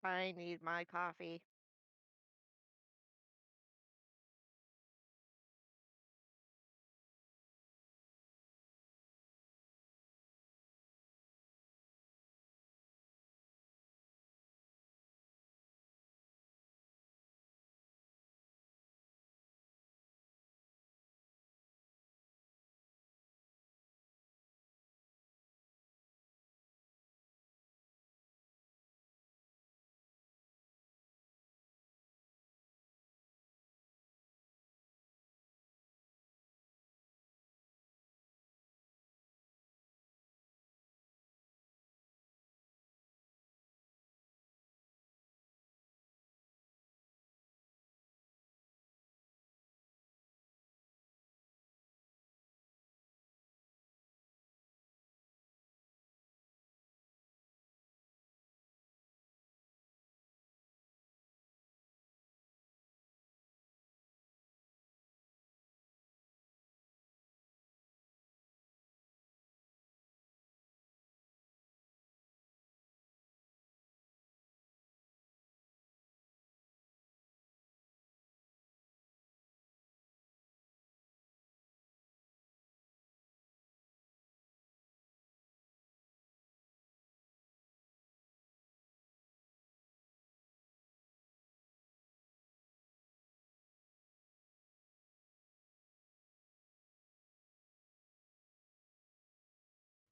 I need my coffee.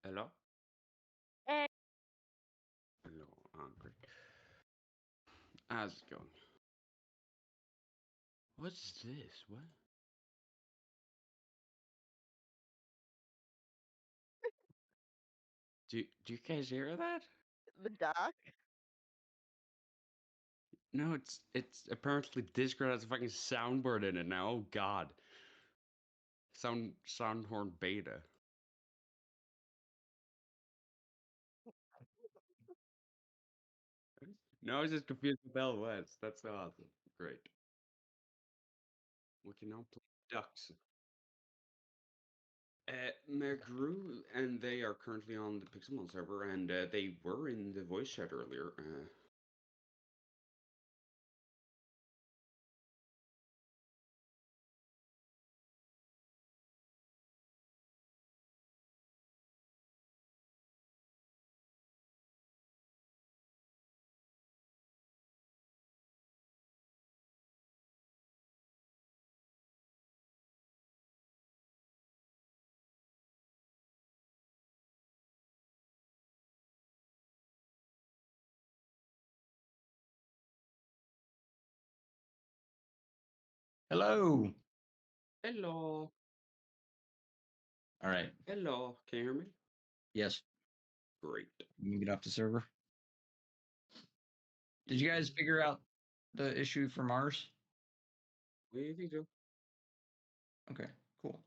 Hello? Hey, Hello, great. How's it going? What's this? What? Do you guys hear that? the duck. No, it's apparently Discord has a fucking soundboard in it now. Oh god. Soundhorn beta. No, I was just confused with Bell West. That's awesome. Great. We can now play ducks. Megru and they are currently on the Pixelmon server, and they were in the voice chat earlier. Hello. Hello. All right. Hello. Can you hear me? Yes. Great. You can get off the server. Did you guys figure out the issue for Mars? What do you think so? Okay, cool.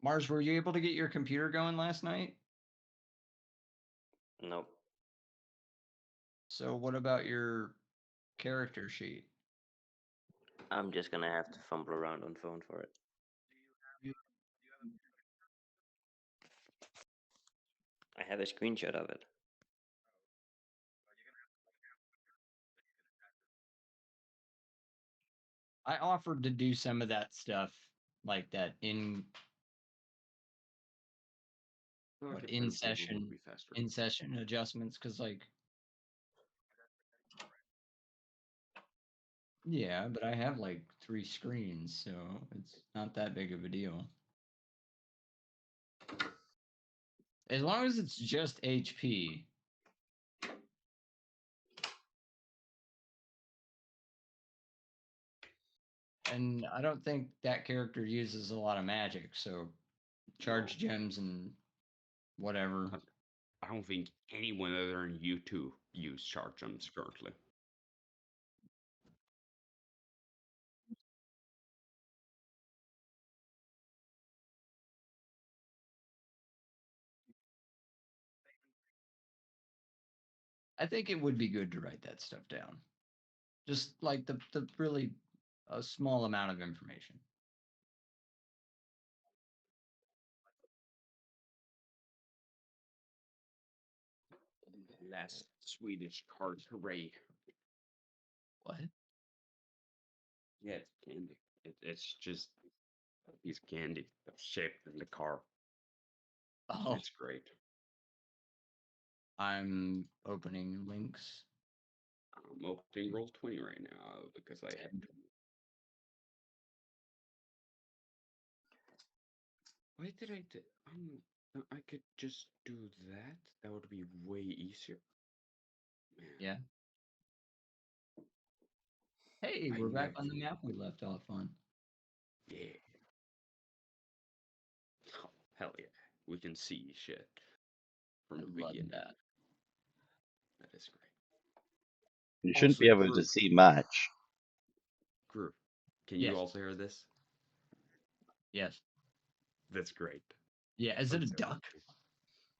Mars, were you able to get your computer going last night? Nope. So what about your character sheet? I'm just gonna have to fumble around on phone for it. I have a screenshot of it. I offered to do some of that stuff like that in Like a in pen table would session be faster. adjustments because like yeah, but I have like 3 screens, so it's not that big of a deal. As long as it's just HP. And I don't think that character uses a lot of magic, so charge gems and whatever. I don't think anyone other than you two use charge gems currently. I think it would be good to write that stuff down. Just like the really a small amount of information. Last Swedish card, hooray! What? Yeah, it's candy. It's just a piece of candy that's shaped in the car. Oh, It's great. I'm opening links. I'm opening Roll20 right now because I have to. Why did I do? I could just do that. That would be way easier. Man, Yeah. Hey, I we're back never- on the map we left off on. yeah. Oh, hell yeah. We can see shit from I the love beginning. that. That is great. You shouldn't be Also, able to group. see much. Group. Can Yes. you also hear this? Yes. That's great. Yeah, is it I'm a so duck? happy.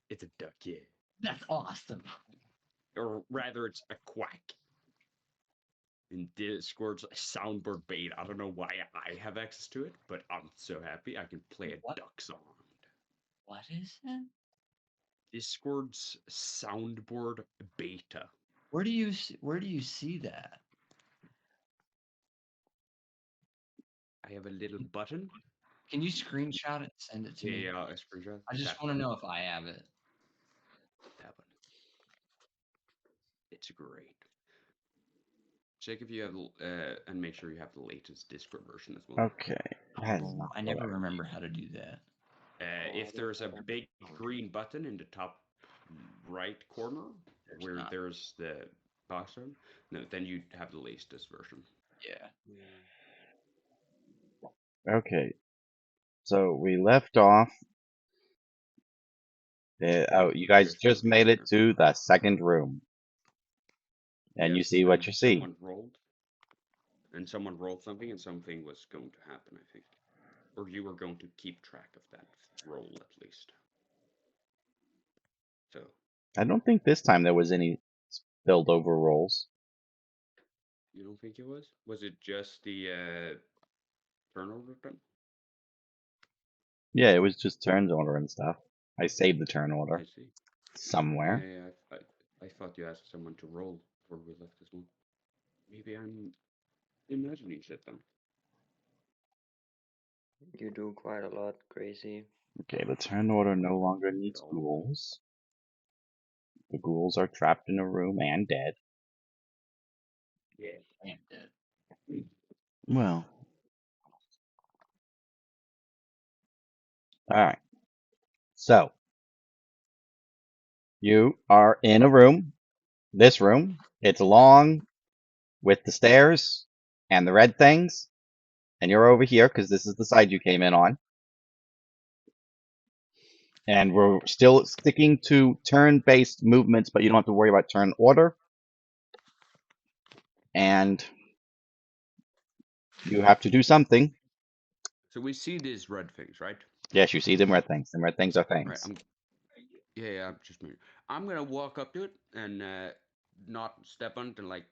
It's a duck, yeah. That's awesome. Or rather, it's a quack. In Discord's soundboard bait. I don't know why I have access to it, but I'm so happy I can play a What? duck song. What is it? Discord's soundboard beta. Where do you see that? I have a little button. Can you screenshot it and send it to me? Yeah, a screenshot. I just That want to one. know if I have it. That one. It's great. Check if you have, and make sure you have the latest Discord version as well. Okay. That is Oh, not I what never remember how to do that. If there's a big green button in the top right corner where not. there's the box room, no, then you have the latest version. Yeah. Okay. So we left off. Oh, you guys just made it to the second room. And you Yes, see what and you see. someone rolled something, and something was going to happen, I think. Or you were going to keep track of that roll, at least. So, I don't think this time there was any spilled over rolls. you don't think it was? Was it just the turnover thing? Yeah, it was just turn order and stuff. I saved the turn I order see. somewhere. Yeah, I thought you asked someone to roll before we left this one. Maybe I'm imagining shit then. You do quite a lot, Crazy. Okay, the turn order no longer needs ghouls. The ghouls are trapped in a room and dead. Yeah. I am dead. Well. Alright. So. You are in a room. This room. It's long with the stairs and the red things. And you're over here because this is the side you came in on. And we're still sticking to turn-based movements, but you don't have to worry about turn order. And you have to do something. So we see these red things, right? Yes, you see them red things. Them red things are Right. things. I'm just moving. I'm gonna walk up to it and not step on it and like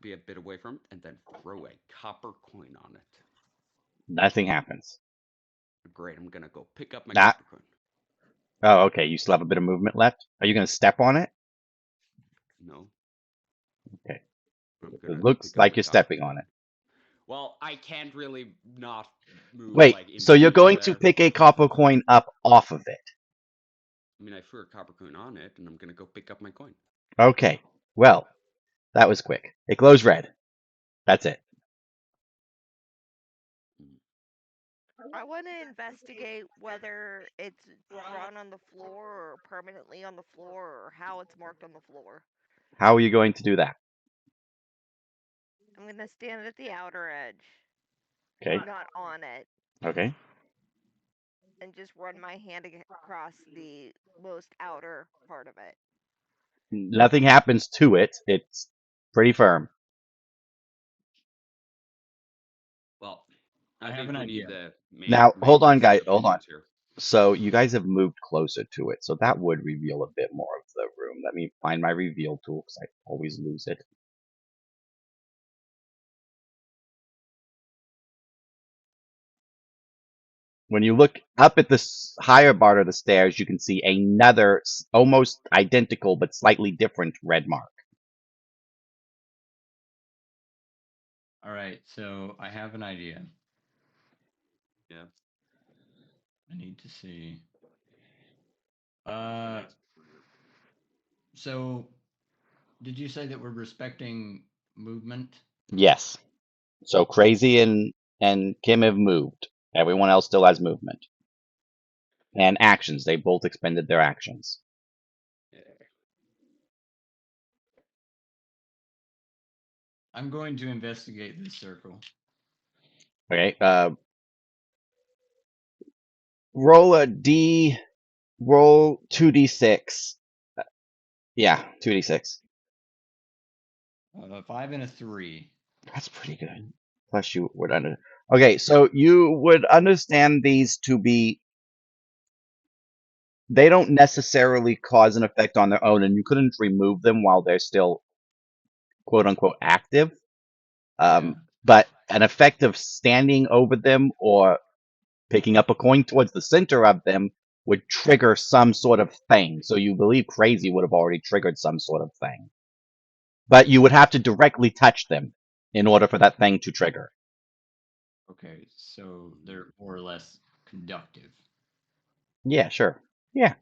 be a bit away from it, and then throw a copper coin on it. Nothing happens. Great. I'm gonna go pick up my Nah. copper coin. Oh, okay. You still have a bit of movement left. Are you going to step on it? No. Okay. I'm gonna It looks pick up like my you're copper stepping coin. on it. Well, I can't really not move. Wait, Like, in so you're between going to there. pick a copper coin up off of it? I mean, I threw a copper coin on it, and I'm gonna go pick up my coin. Okay. Well, that was quick. It glows red. That's it. I want to investigate whether it's drawn on the floor or permanently on the floor or how it's marked on the floor. How are you going to do that? I'm going to stand at the outer edge, Okay. not on it, Okay. and just run my hand across the most outer part of it. Nothing happens to it. It's pretty firm. Well, I I have think an we idea. need the Now, hold on, guys. Hold on. opinions here. So you guys have moved closer to it, so that would reveal a bit more of the room. Let me find my reveal tool because I always lose it. When you look up at the higher part of the stairs, you can see another almost identical but slightly different red mark. All right, so I have an idea. Yeah. I need to see. So did you say that we're respecting movement? Yes. So Crazy and Kim have moved. Everyone else still has movement. And actions. They both expended their actions. I'm going to investigate this circle. Okay. Roll a D. Roll 2d6. Yeah, 2d6. 5 and a 3. That's pretty good. Plus you would under. Okay, so you would understand these to be. They don't necessarily cause an effect on their own, and you couldn't remove them while they're still quote unquote active. But an effect of standing over them or picking up a coin towards the center of them would trigger some sort of thing. So you believe Crazy would have already triggered some sort of thing. But you would have to directly touch them in order for that thing to trigger. Okay, so they're more or less conductive. Yeah, sure. Yeah.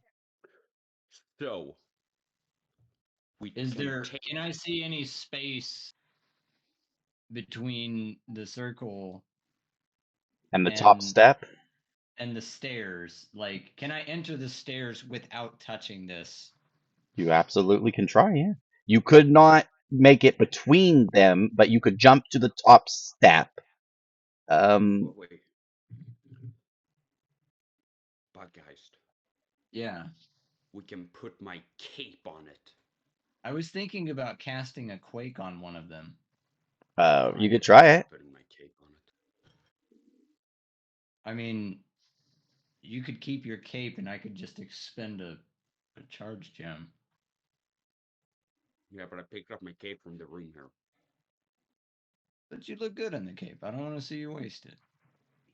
So Is there? Can I see any space between the circle And the top step? and the stairs? Like, can I enter the stairs without touching this? You absolutely can try, yeah. You could not make it between them, but you could jump to the top step. Wait. Buggeist. Yeah. We can put my cape on it. I was thinking about casting a quake on one of them. You could try it. Putting my cape on it. I mean, you could keep your cape and I could just expend a charge gem. Yeah, but I picked up my cape from the room here. But you look good in the cape. I don't want to see you waste it.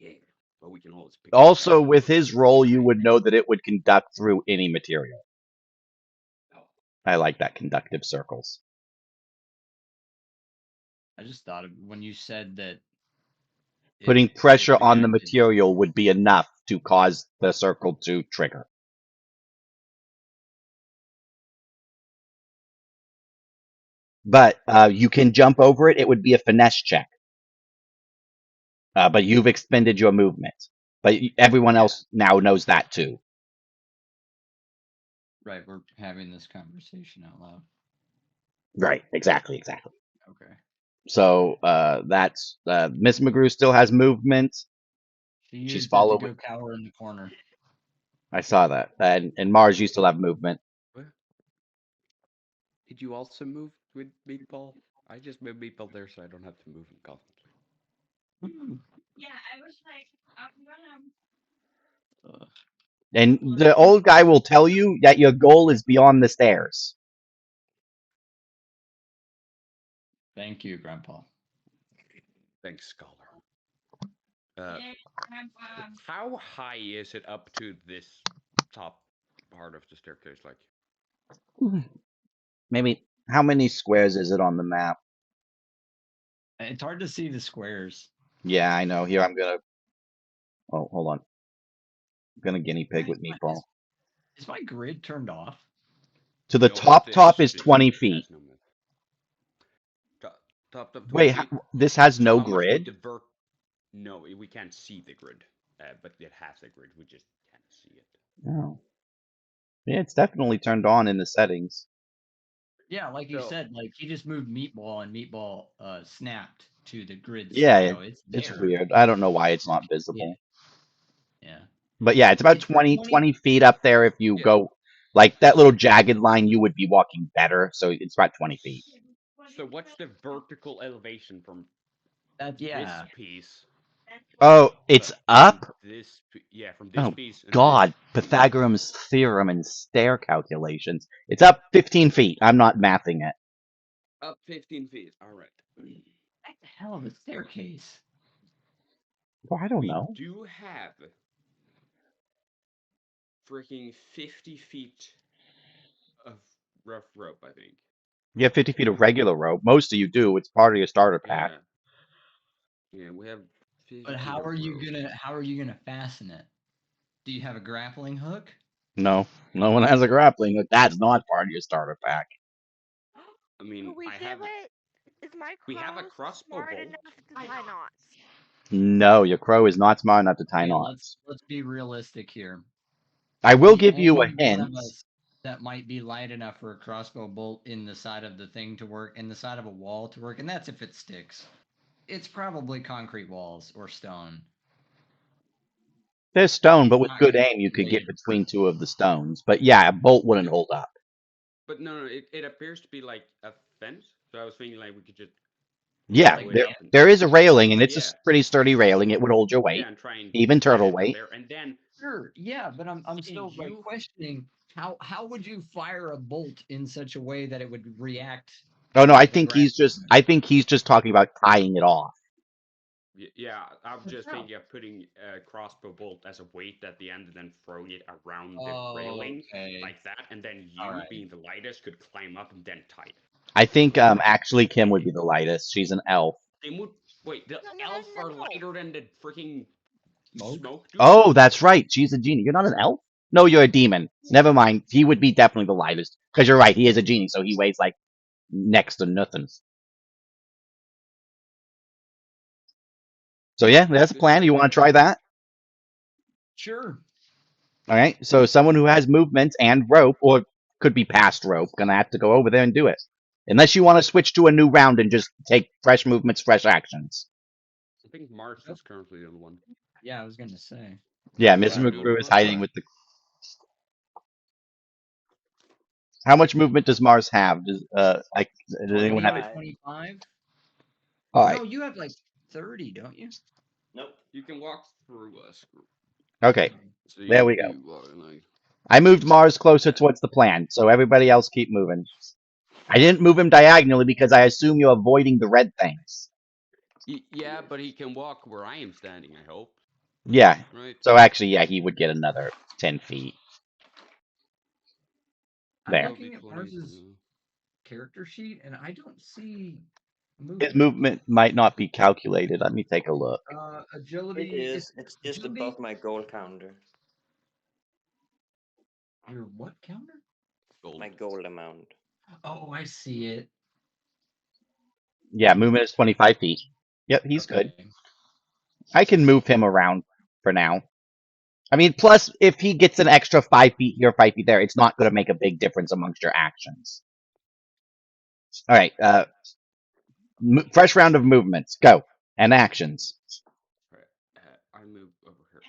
Yeah, but we can always pick Also, with his roll, you would know that it would conduct through any material. I like that, conductive circles. I just thought of when you said that Putting pressure on the material would be enough to cause the circle to trigger. But you can jump over it. It would be a finesse check. But you've expended your movement. But everyone else now knows that too. Right, we're having this conversation out loud. Right, exactly. Okay. So that's Miss McGrew still has movement. She's following. To go cower in the corner. I saw that. And Mars, you still have movement. What? Did you also move with Meatball? I just moved Meatball there so I don't have to move him constantly. Yeah, I was like, I'm gonna. And the old guy will tell you that your goal is beyond the stairs. Thank you, Grandpa. Thanks, Scholar. Grandpa. How high is it up to this top part of the staircase? Like, maybe how many squares is it on the map? It's hard to see the squares. Yeah, I know. Here I'm gonna. Oh, hold on. I'm gonna guinea pig with Meatball. Is my grid turned off? To the top is 20 feet. Top 20 Wait, feet. this has no How much would grid? the No, we can't see the grid, but it has a grid. We just can't see it. Oh. Yeah, it's definitely turned on in the settings. Yeah, like you said, like he just moved Meatball and Meatball snapped to the grid. Yeah, so it's weird. I don't know why it's not visible. Yeah. But yeah, it's about 20 feet up there if you go like that little jagged line, you would be walking better. So it's about 20 feet. So what's the vertical elevation from this piece? Oh, it's up? From this piece. And God, Pythagorean's theorem and stair calculations. It's up 15 feet. I'm not mathing it. Up 15 feet. All right. What the hell of a staircase? Well, I don't know. We do have freaking 50 feet of rough rope, I think. You have 50 feet of regular rope. Most of you do. It's part of your starter pack. Yeah, we have 50 But feet how of are you rope. gonna fasten it? Do you have a grappling hook? No, no one has a grappling hook. That's not part of your starter pack. I mean, Could we I have. give it? Is my We have a crow crossbow smart bolt. enough to tie knots? No, your crow is not smart enough to tie Okay, knots. let's be realistic here. I will The give you a only one hint. of us that might be light enough for a crossbow bolt in the side of the thing to work, in the side of a wall to work, and that's if it sticks. It's probably concrete walls or stone. There's stone, but It's with not good gonna aim, you could get blade. between two of the stones. But yeah, a bolt wouldn't hold up. But no, it appears to be like a fence. So I was thinking like we could just. Yeah, pull it there, up and- there is a railing, and it's a Yeah. pretty sturdy railing. It would hold your weight, Yeah, and try and even tie turtle it weight. there, and then Sure, yeah, but I'm See, still like you- questioning how would you fire a bolt in such a way that it would react? Oh no, like I think he's just talking about tying it off. Yeah, I'm But just how? thinking of putting a crossbow bolt as a weight at the end and then throwing it around the Oh, railing okay. like that, and then you, Alright. being the lightest, could climb up and then tie it. I think actually Kim would be the lightest. She's an elf. They would wait. The No, no, elf no, are no. lighter than the freaking Smoke? smoke dude. Oh, that's right. She's a genie. You're not an elf? No, you're a demon. Never mind. He would be definitely the lightest. Because you're right, he is a genie, so he weighs like next to nothing. So yeah, that's a plan. You want to try that? Sure. All right. So someone who has movement and rope, or could be past rope, gonna have to go over there and do it. Unless you want to switch to a new round and just take fresh movements, fresh actions. I think Mars is currently on one. Yeah, I was gonna say. Yeah, So Mr. I do McGrew is not hiding try. with the. How much movement does Mars have? Does anyone have it? 25? All right. No, you have like 30, don't you? Nope. You can walk through us. Okay. So There we go. you are, like, I moved Mars closer towards the plan, so everybody else keep moving. I didn't move him diagonally because I assume you're avoiding the red things. yeah, but he can walk where I am standing. I hope. Yeah. Right. So actually, yeah, he would get another 10 feet. I'm There. looking at Mars's character sheet, and I don't see His movement. movement might not be calculated. Let me take a look. Agility. It is. It's just agility. above my goal counter. Your what counter? Gold. My gold amount. Oh, I see it. Yeah, movement is 25 feet. Yep, he's good. Okay. I can move him around for now. I mean, plus, if he gets an extra 5 feet here, 5 feet there, it's not going to make a big difference amongst your actions. All right, fresh round of movements. Go. And actions. Right. I move over here.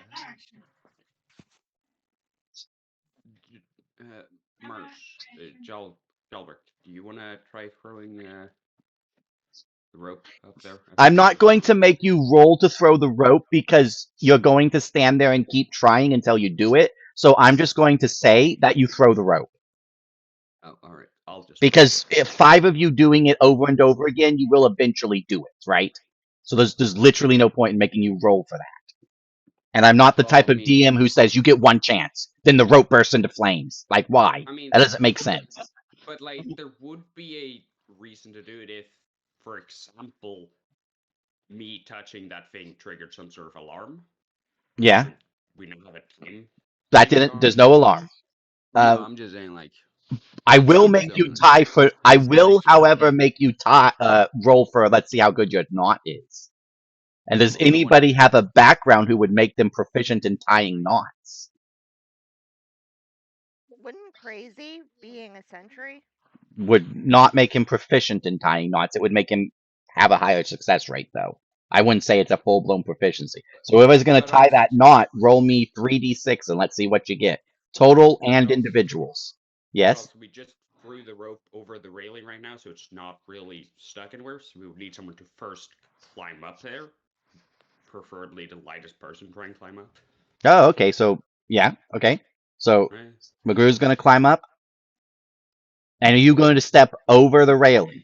Mars, Jalbert, do you want to try throwing the rope up there? I'm not going to make you roll to throw the rope because you're going to stand there and keep trying until you do it. So I'm just going to say that you throw the rope. Oh, all right. I'll just. Because if 5 of you doing it over and over again, you will eventually do it, right? So there's literally no point in making you roll for that. And I'm not the Well, type I of mean- DM who says you get one chance, then the rope bursts into flames. Like, why? I mean, That doesn't make sense. But like, there would be a reason to do it if, for example, me touching that thing triggered some sort of alarm. Yeah, We now have a time. that didn't. There's no alarm. No, I'm just saying, like, I will I'm make you silly. tie for. I will, Nice. however, make you tie. Roll for. Let's see how good your knot is. And does anybody have a background who would make them proficient in tying knots? Wouldn't crazy being a sentry? Would not make him proficient in tying knots. It would make him have a higher success rate, though. I wouldn't say it's a full blown proficiency. So whoever's going to But tie that knot, roll me 3d6 and let's see what you get. Total and also- individuals. Yes. Also, we just threw the rope over the railing right now, so it's not really stuck anywhere. So we would need someone to first climb up there. Preferably the lightest person try and climb up. Oh, okay. So yeah. Okay. So Right? Magru's going to climb up. And are you going to step over the railing?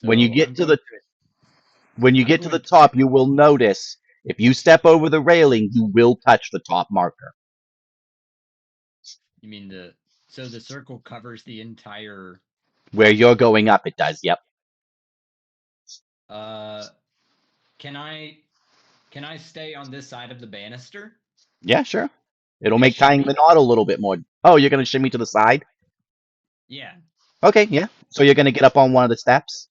When you So get I'm to going the when you I'm get to the going to- top, you will notice If you step over the railing, you will touch the top marker. You mean so the circle covers the entire? Where you're going up, it does. Yep. Can I stay on this side of the banister? Yeah, sure. It'll Okay, make tying shimmy. the knot a little bit more. Oh, you're gonna shimmy to the side? Yeah. Okay, yeah. So you're gonna get up on one of the steps.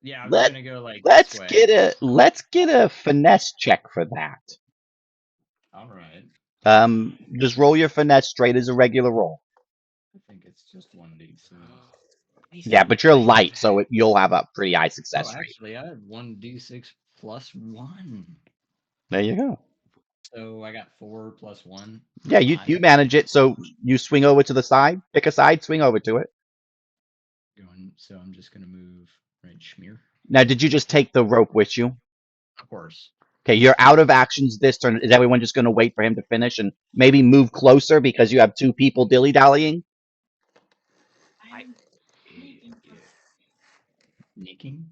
Yeah, I was Let gonna go like let's this way. let's get a finesse check for that. All right. Just roll your finesse straight as a regular roll. I think it's just 1d6. Yeah, but you're light, so you'll have a pretty high success Oh, rate. actually, I had 1d6 plus 1. There you go. So I got 4 plus 1. Yeah, you 5. you manage it. So you swing over to the side, pick a side, swing over to it. So I'm just gonna move right schmear. Now, did you just take the rope with you? Of course. Okay, you're out of actions this turn. Is everyone just going to wait for him to finish and maybe move closer because you have two people dilly dallying? Sneaking.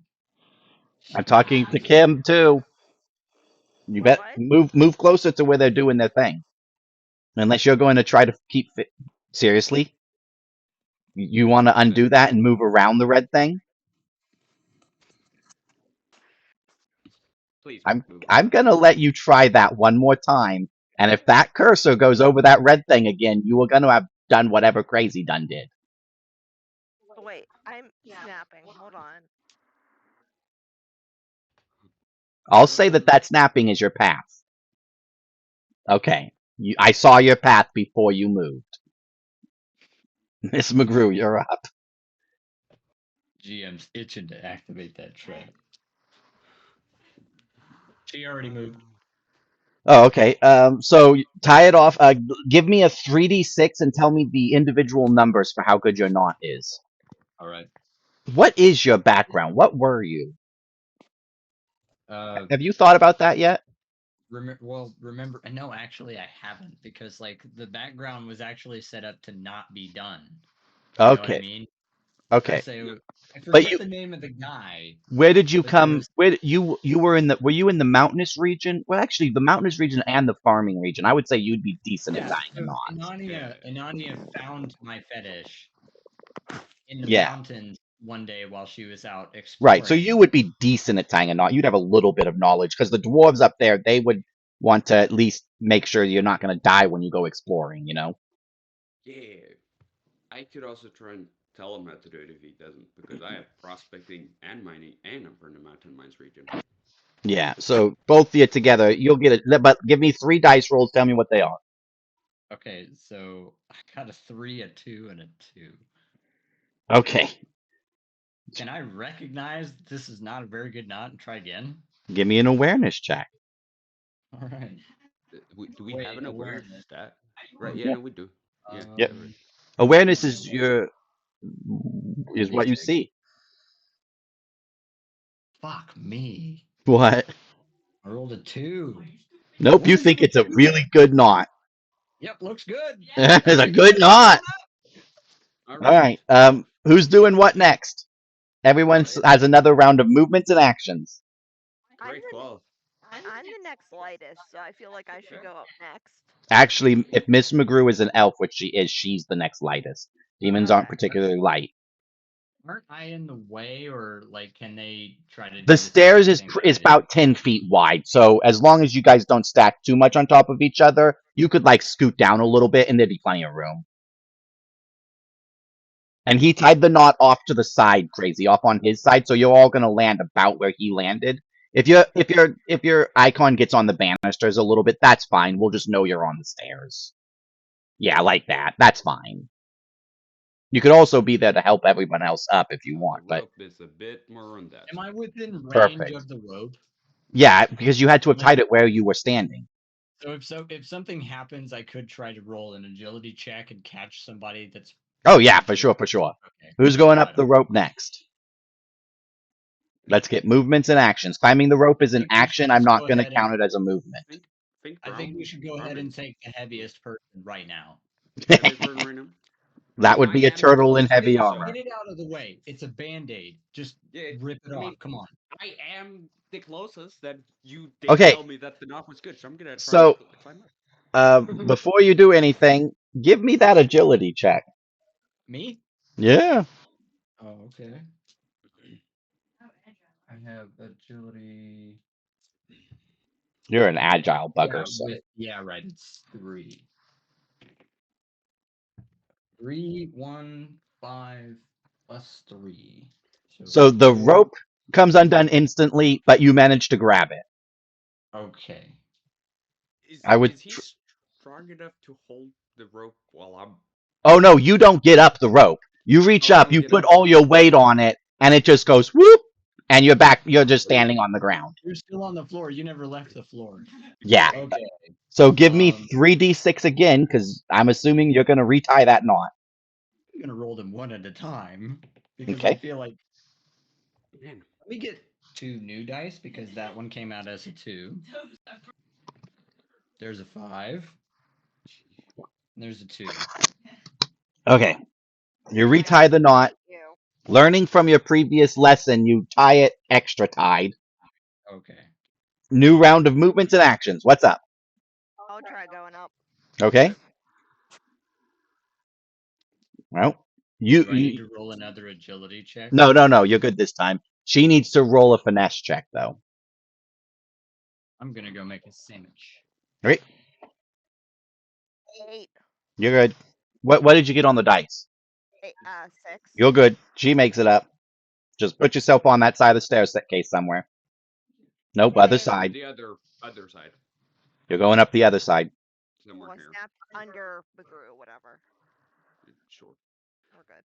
I'm talking to Kim too. You bet. What? Move closer to where they're doing their thing. Unless you're going to try to keep fit. Seriously? You want to undo that and move around the red thing? Please. I'm move. I'm gonna let you try that one more time. And if that cursor goes over that red thing again, you are gonna have done whatever Crazy Done did. Wait, I'm snapping. Hold on. I'll say that snapping is your path. Okay. I saw your path before you moved. Miss McGrew, you're up. GM's itching to activate that trap. She already moved. Oh, okay. So tie it off. Give me a 3d6 and tell me the individual numbers for how good your knot is. All right. What is your background? What were you? Uh, Have you thought about that yet? remember? No, actually, I haven't because like the background was actually set up to not be done. You know what I Okay. mean? Okay. So I But forget the name of the guy. Where did you But come? there's- Where you were in the? Were you in the mountainous region? Well, actually, the mountainous region and the farming region. I would say you'd be decent at Yeah, tying a so knot. Inania found my fetish in the Yeah. mountains one day while she was out exploring. Right. So you would be decent at tying a knot. You'd have a little bit of knowledge because the dwarves up there, they would want to at least make sure you're not going to die when you go exploring. You know. Yeah. I could also try and tell him how to do it if he doesn't, because I have prospecting and mining, and I'm from the mountain mines region. Yeah. So both of you together, you'll get it. But give me 3 dice rolls. Tell me what they are. Okay, so I got a 3, a 2, and a 2. Okay. Can I recognize this is not a very good knot and try again? Give me an awareness check. All right. Do we have an awareness stat? Right. Yeah. Yeah. No, we do. Yeah. Yep. Right. Awareness is what you 56. see. Fuck me. What? I rolled a 2. Nope. What You is think it with it's a you? really good knot. Yep, looks good. It's a good knot. All right. Who's doing what next? Everyone has another round of movements and actions. Great call. I'm the next lightest, so I feel like I should go up next. Actually, if Miss McGrew is an elf, which she is, she's the next lightest. Demons aren't Okay. particularly light. Aren't I in the way, or like, can they try to? Do The the stairs same is thing is that I did? about 10 feet wide, so as long as you guys don't stack too much on top of each other, you could like scoot down a little bit, and there'd be plenty of room. And he tied the knot off to the side, Crazy, off on his side, so you're all gonna land about where he landed. If your icon gets on the banisters a little bit, that's fine. We'll just know you're on the stairs. Yeah, like that. That's fine. You could also be there to help everyone else up if you want, The but rope is a bit more on that. Am I within range Perfect. of the rope? yeah, because you had to have tied it where you were standing. So if something happens, I could try to roll an agility check and catch somebody that's. Oh yeah, for sure. Okay. Who's going up Right the rope next? Let's get movements and actions. Climbing the rope is an think we should action. I'm just not go going to ahead count it as a movement. I think we should go ahead and Brown take the heaviest person right now. heaviest person right now. That would be a turtle in heavy Get armor. it out of the way. It's a band-aid. Just Yeah, rip it I off. mean- Come on. I am the closest, then you did Okay. tell me that the knock was good, so I'm gonna try So- to climb up. Before you do anything, give me that agility check. Me? Yeah. Oh, okay. I have agility. You're an agile bugger, so. Yeah, right. It's 3. 3, 1, 5, plus 3. So the 4. rope comes undone instantly, but you manage to grab it. Okay. I would Is he strong enough to hold the rope while I'm? Oh no, you don't get up the rope. You reach Oh, I up, don't you get put up. all your weight on it, and it just goes whoop, and you're back. You're just standing on the ground. You're still on the floor. You never left the floor. Yeah. Okay. So give me Um, 3d6 again, because I'm assuming you're going to retie that knot. I'm gonna roll them one at a time because I Okay. feel like Man, let me get 2 new dice because that one came out as a 2. There's a 5. And there's a 2. Okay. You retie the knot. You. Learning from your previous lesson, you tie it extra tied. Okay. New round of movements and actions. What's up? I'll try going up. Okay. Well, Do I need you to roll another agility check? no. You're good this time. She needs to roll a finesse check though. I'm gonna go make a sandwich. Right? 8, You're good. What did you get on the dice? 6. You're good. She makes it up. Just put yourself on that side of the staircase somewhere. Nope, other Same. side. the other side, You're going up the other side. somewhere Well, here. snap under McGrew, whatever. Sure. We're good.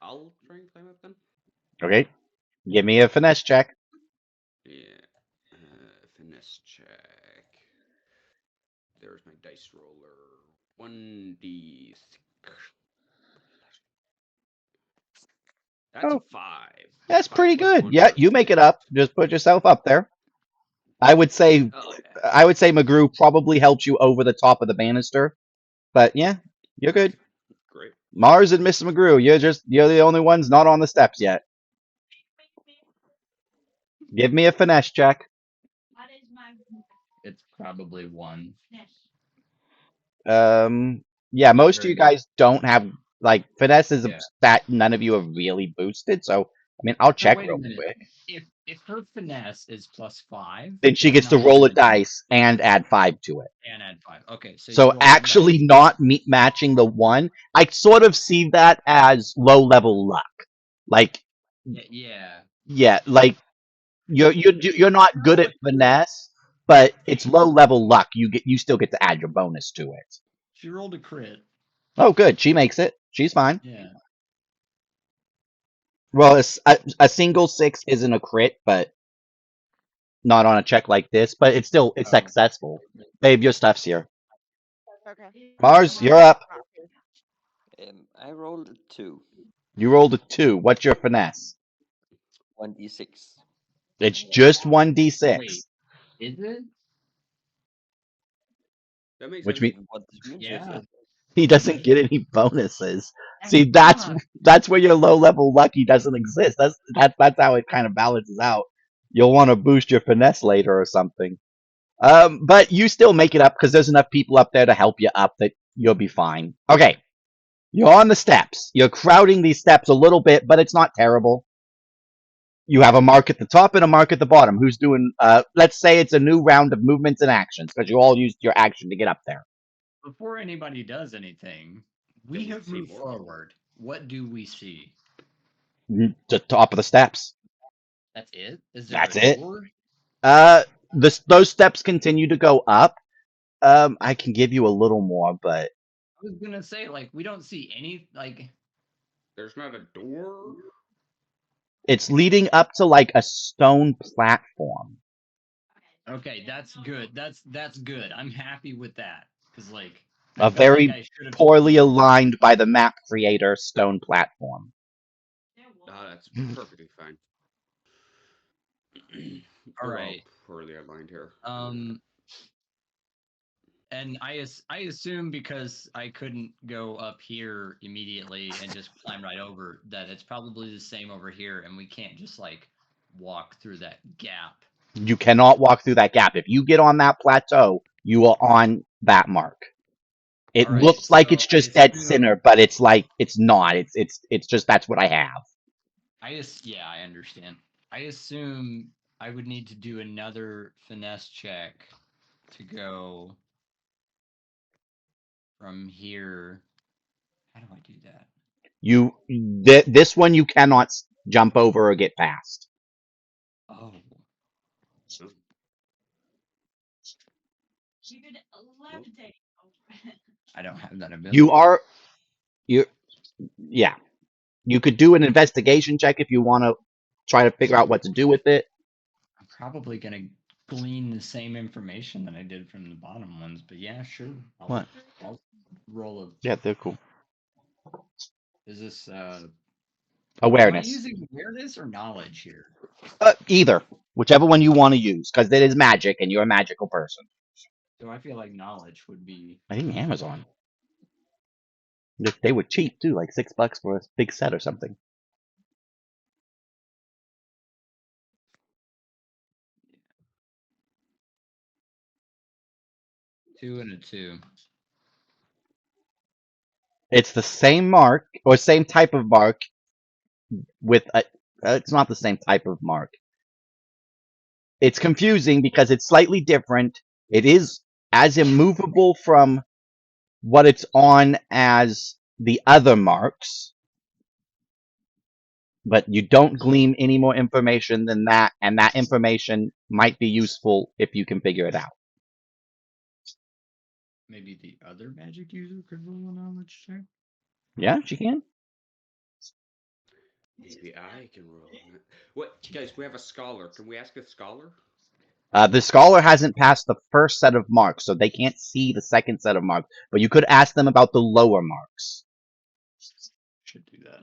I'll try and climb up then. Okay. Give me a finesse check. Yeah. Finesse check. There's my dice roller. 1d6. That's Oh. a 5. That's 5 pretty plus good. 1 Yeah, plus you make 2. it up. Just put yourself up there. I would say Oh yeah. McGrew probably helps you over the top of the banister. But yeah, you're good. Great. Mars and Miss McGrew, you're the only ones not on the steps yet. Give me a finesse check. What is my It's probably 1. Yeah, most of Very you guys don't have like finesse is a Yeah. stat none of you have really boosted. So I mean, I'll check wait a real minute. quick. If her finesse is +5, Then she it's gets to not roll a even dice and add 5 to it. and add 5. Okay, so you So roll one actually, dice. not matching the 1, I sort of see that as low level luck. Like, Yeah. yeah, like you're not good at finesse, but it's low level luck. You still get to add your bonus to it. She rolled a crit. Oh, good. She makes it. She's fine. Yeah. Well, a single 6 isn't a crit, but not on a check like this. But it's Oh. successful. Babe, your stuff's here. Okay. Mars, you're up. I rolled 2. You rolled a 2. What's your finesse? 1d6. It's just 1d6. Wait. Is it? That makes Which sense. means What this means Yeah. is he doesn't get any bonuses. See, that's where your low level lucky doesn't exist. That's how it kind of balances out. You'll want to boost your finesse later or something. But you still make it up because there's enough people up there to help you up that you'll be fine. Okay, you're on the steps. You're crowding these steps a little bit, but it's not terrible. You have a mark at the top and a mark at the bottom. Who's doing? Let's say it's a new round of movements and actions because you all used your action to get up there. Before anybody does anything, we Then we have see moved more. forward. What do we see? The top of the steps. That's it? Is there That's a it. door? Those steps continue to go up. I can give you a little more, but I was gonna say, like, we don't see any, like, There's not a door. it's leading up to like a stone platform. okay, that's good. That's good. I'm happy with that. Because, like, A I felt very like I should have poorly aligned by the map creator stone platform. That's perfectly fine. All We're right. poorly aligned here. And I assume because I couldn't go up here immediately and just climb right over that it's probably the same over here, and we can't just like walk through that gap You cannot walk through that gap. If you get on that plateau, you are on that mark. It Alright, looks like so it's I just dead assume- center, but it's like it's not. It's just that's what I have. yeah, I understand. I assume I would need to do another finesse check to go from here. How do I do that? This one you cannot jump over or get past. Oh, You could levitate. I don't have that ability. Yeah. You could do an investigation check if you want to try to figure out what to do with it. I'm probably gonna glean the same information that I did from the bottom ones, but yeah, sure. What? I'll roll a. Yeah, they're cool. Is this Am Awareness. I using awareness or knowledge here? Either. Whichever one you want to use, because it is magic and you're a magical person. So I feel like knowledge would be. I think Amazon. They were cheap too, like $6 for a big set or something. Two and a two. It's the same mark or same type of mark with a. It's not the same type of mark. It's confusing because it's slightly different. It is as immovable from what it's on as the other marks, but you don't glean any more information than that, and that information might be useful if you can figure it out. Maybe the other magic user could roll a knowledge check. Yeah, she can. Maybe I can roll on it. What, guys? We have a scholar. Can we ask a scholar? The scholar hasn't passed the first set of marks, so they can't see the second set of marks. But you could ask them about the lower marks. Should do that.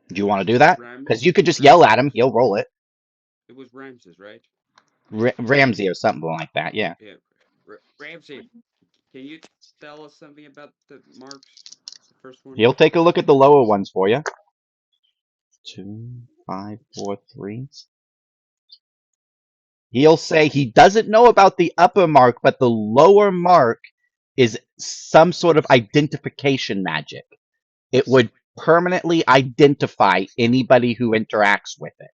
Do you want to do that? Ram- Because you could just yell at him; he'll roll it. It was Ramses, right? Ramsey or something like that. Yeah. Yeah. Ramsey, can you tell us something about the marks? The first one. He'll take a look at the lower ones for you. 2, 5, 4, 3. He'll say he doesn't know about the upper mark, but the lower mark is some sort of identification magic. It would permanently identify anybody who interacts with it,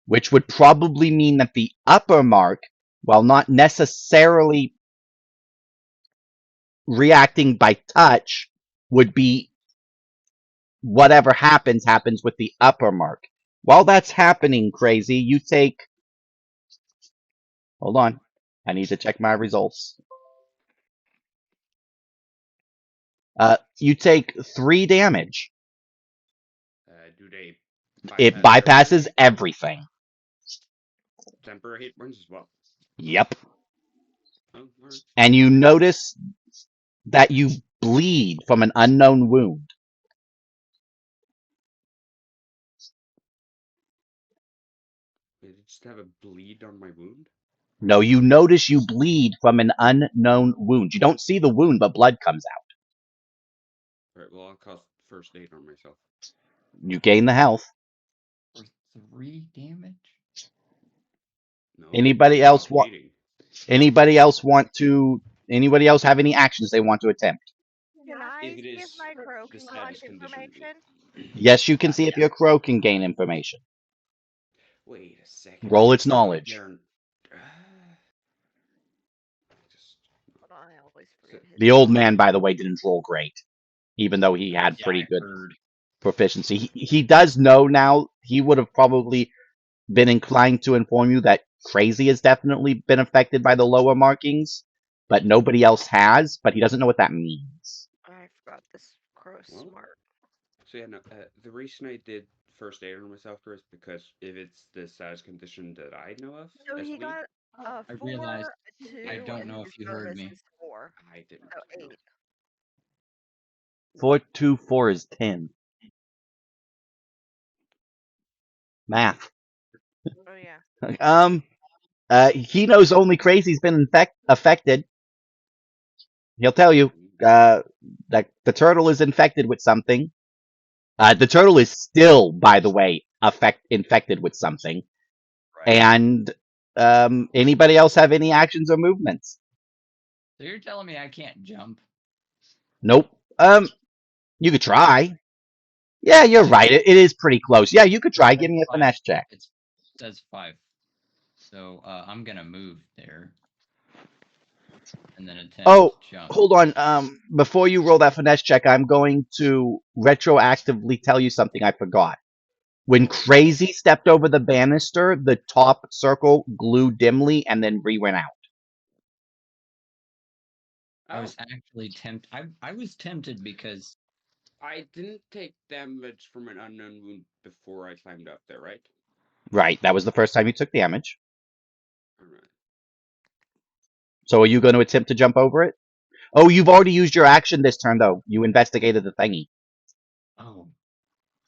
which would probably mean that the upper mark, while not necessarily reacting by touch, would be whatever happens with the upper mark. While that's happening, Crazy, you take. Hold on. I need to check my results. You take 3 damage. Do they? It bypass bypasses everything. temporary hit points as well? Yep. Oh, all right. And you notice that you bleed from an unknown wound. Did it just have a bleed on my wound? No, you notice you bleed from an unknown wound. You don't see the wound, but blood comes out. All right. Well, I'll cast first aid on myself. You gain the health. For 3 damage? No. Anybody I'm else not want? bleeding. Anybody else want to? Anybody else have any actions they want to attempt? Can I If it see if is my crow the can status find condition information? Yes, you can see if your crow can gain information. Wait a second. Roll its It's not knowledge. there. Just Hold on, I always forget his The old man, by the way, didn't roll great, even though he had Yeah, pretty I good heard. proficiency. He does know now. He would have probably been inclined to inform you that Crazy has definitely been affected by the lower markings, but nobody else has. But he doesn't know what that means. I forgot this crow's Well, smart. So yeah, no. The reason I did first aid on myself is because if it's the status condition that I know of, So as he weak, got a I 4, realized a 2, I don't and know his if you heard bonus me. is 4. I didn't. So know. 8. 4, 2, 4 is 10. Math. Oh yeah. He knows only Crazy's been affected. He'll tell you that the turtle is infected with something. The turtle is still, by the way, infected with something. Right. And Anybody else have any actions or movements? So you're telling me I can't jump? Nope. You could try. Yeah, you're right. It is pretty close. Yeah, you could try. Give me a Five. finesse check. It says 5. So I'm gonna move there. And then attempt Oh, jump. hold on. Before you roll that finesse check, I'm going to retroactively tell you something I forgot. When Crazy stepped over the banister, the top circle glowed dimly and then went out. I Oh, was actually tempted. I was tempted because I didn't take damage from an unknown wound before I climbed up there, right? Right, that was the first time you took damage. Alright. So are you going to attempt to jump over it? Oh, you've already used your action this turn, though. You investigated the thingy. oh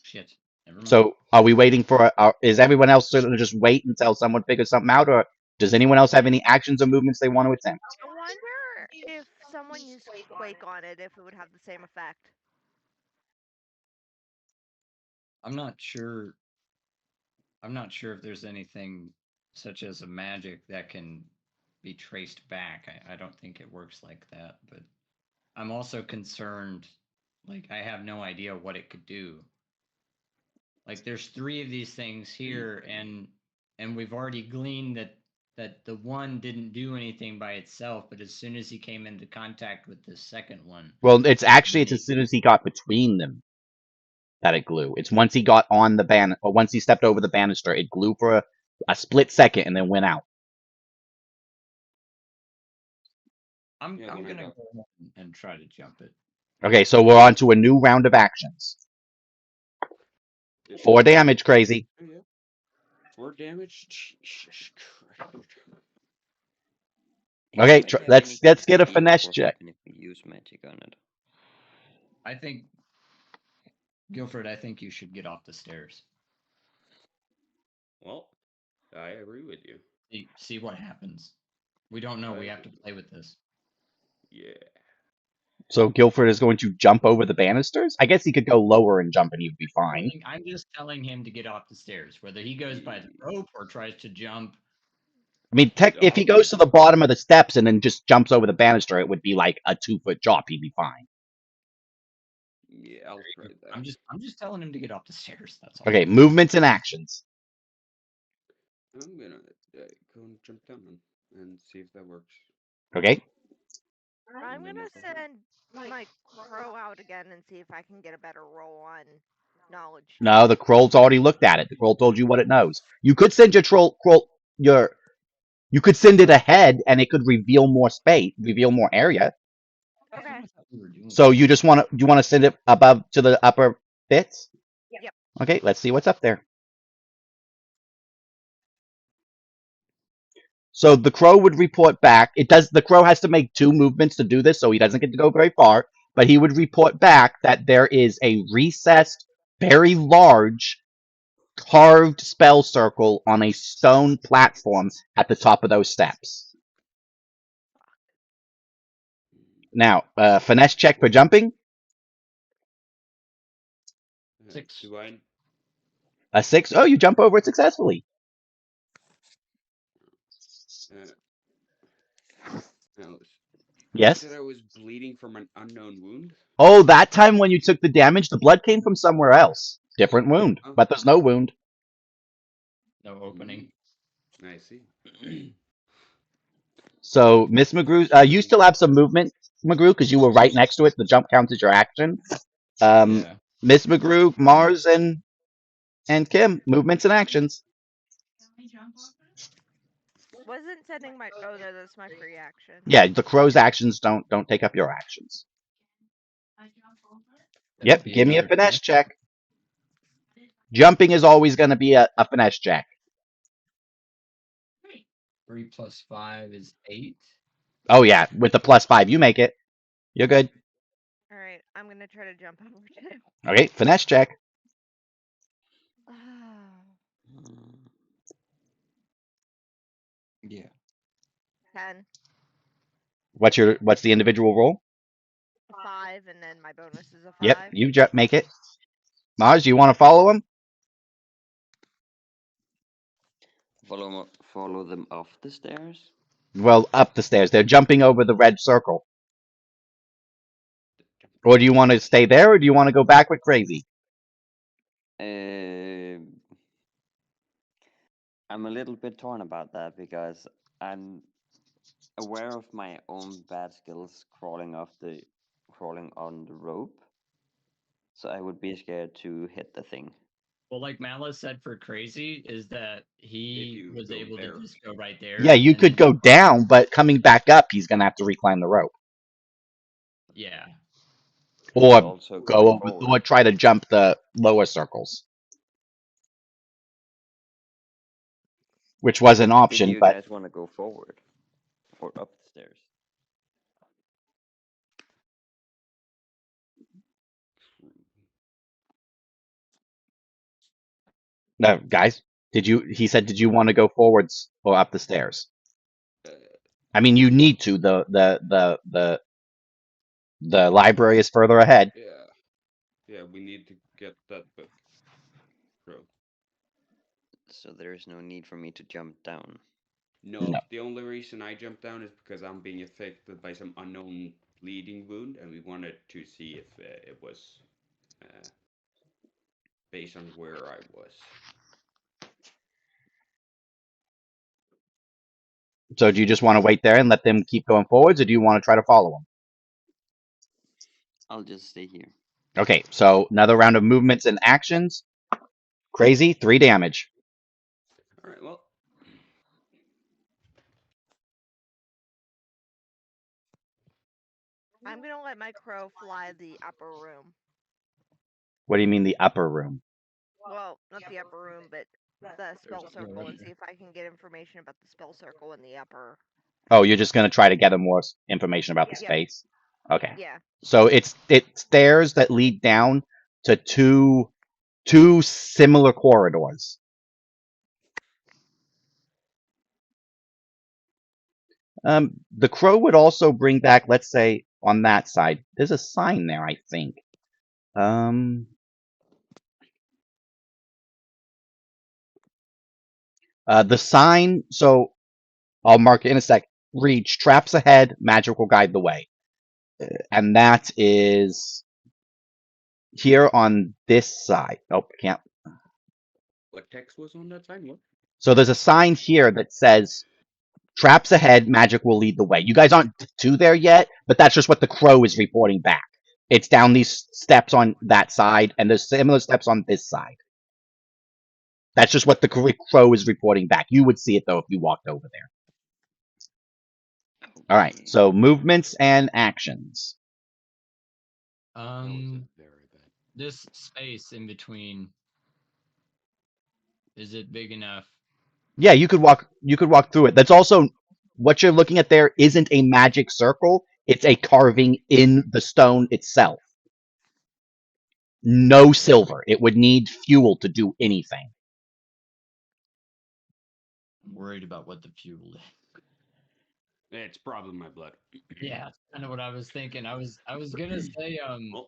shit. Never mind. So are we waiting for? Is everyone else going to just wait until someone figures something out, or does anyone else have any actions or movements they want to attempt? I wonder if someone used Quake on it, if it would have the same effect. I'm not sure. I'm not sure if there's anything such as a magic that can be traced back. I don't think it works like that, but I'm also concerned. Like I have no idea what it could do. Like there's 3 of these things here, and we've already gleaned that the one didn't do anything by itself, but as soon as he came into contact with the second one, Well, it's as soon as he got between them that it glue. It's once he got on the or once he stepped over the banister, it glue for a split second and then went out. I'm Yeah, I'm then I gonna got- go ahead and try to jump it. Okay, so we're on to a new round of actions. 4 damage, Crazy. Oh, yeah. 4 damage? Jesus Christ. Okay, Might have let's any get a feel finesse for check. if we use magic on it. I think Guilford, I think you should get off the stairs. Well, I agree with you. See what happens. We don't know. We I have to agree. play with this. Yeah. So Guilford is going to jump over the banisters? I guess he could go lower and jump and he'd be fine. I'm just telling him to get off the stairs. Whether he goes by the rope or tries to jump, I mean, if he goes to the bottom of the steps and then just jumps over the banister, it would be like a 2-foot drop. He'd be fine. Yeah, I'll try that. I'm just telling him to get off the stairs. That's all. Okay, movements and actions. I'm gonna go and jump down and see if that works. Okay. I'm gonna send my crow out again and see if I can get a better roll on knowledge. No, the Kroll's already looked at it. The Kroll told you what it knows. You could send your you could send it ahead and it could reveal more space, reveal more area. Okay. I thought we were doing So you just want to send it above to the upper bits? Yep. Okay, let's see what's up there. So the crow would report back. The crow has to make 2 movements to do this, so he doesn't get to go very far, but he would report back that there is a recessed, very large carved spell circle on a stone platform at the top of those steps. Now, finesse check for jumping. 6. Do I? A 6. Oh, you jump over it successfully. Alice, Yes. you said I was bleeding from an unknown wound? Oh, that time when you took the damage, the blood came from somewhere else. Different wound, but there's no wound. No opening. I see. So, Miss McGrew, you still have some movement, McGrew, because you were right next to it. The jump counts as your action. Yeah. Miss McGrew, Mars, and Kim, movements and actions. Wasn't sending my oh no, that's my free action. Yeah, the crow's actions don't take up your actions. That Yep, would be give me a another finesse check. Jumping is always going to be a finesse check. 3 plus 5 is 8. Oh yeah, with the +5, you make it. You're good. All right, I'm gonna try to jump over too. Okay, finesse check. Yeah. 10, What's the individual roll? 5, and then my bonus is a 5. Yep, you make it. Mars, you want to follow him? follow them off the stairs? Well, up the stairs. They're jumping over the red circle. Or do you want to stay there, or do you want to go back with Crazy? Uh, I'm a little bit torn about that because I'm aware of my own bad skills crawling on the rope. So I would be scared to hit the thing. Well, like Malice said for Crazy, is that he you was go able there. to just go right there. Yeah, you and could then- go down, but coming back up, he's gonna have to reclimb the rope, Yeah. or Also go going over, forward. or try to jump the lower circles, which was an Did option. you But guys want to go forward or up the stairs? no, guys, did you? He said, did you want to go forwards or up the stairs? Uh, I mean, you need to. The library is further ahead. yeah, we need to get that book. Bro. So there's no need for me to jump down. No, No. the only reason I jumped down is because I'm being affected by some unknown bleeding wound, and we wanted to see if it was based on where I was. So do you just want to wait there and let them keep going forwards, or do you want to try to follow them? I'll just stay here. Okay, so another round of movements and actions. Crazy, 3 damage. All right, well. I'm gonna let my crow fly the upper room. What do you mean the upper room? Well, not the upper room, but the spell circle, and see if I can get information about the spell circle in the upper. Oh, you're just gonna try to get them more information about the Yep. space. Okay. Yeah. So it's stairs that lead down to two similar corridors. The crow would also bring back, let's say, on that side. There's a sign there, I think. The sign. So I'll mark it in a sec. Reach traps ahead. Magic will guide the way, and that is here on this side. Oh, can't. What text was on that sign? What? So there's a sign here that says traps ahead, magic will lead the way. You guys aren't to there yet, but that's just what the crow is reporting back. It's down these steps on that side, and there's similar steps on this side. That's just what the crow is reporting back. You would see it though if you walked over there. All right, Okay. so movements and actions. That was very bad. This space in between, is it big enough? Yeah, you could walk through it. That's also what you're looking at there isn't a magic circle, it's a carving in the stone itself. No silver. It would need fuel to do anything. I'm worried about what the fuel is. It's probably my blood. Yeah, kind of what I was thinking. I was gonna say, Well,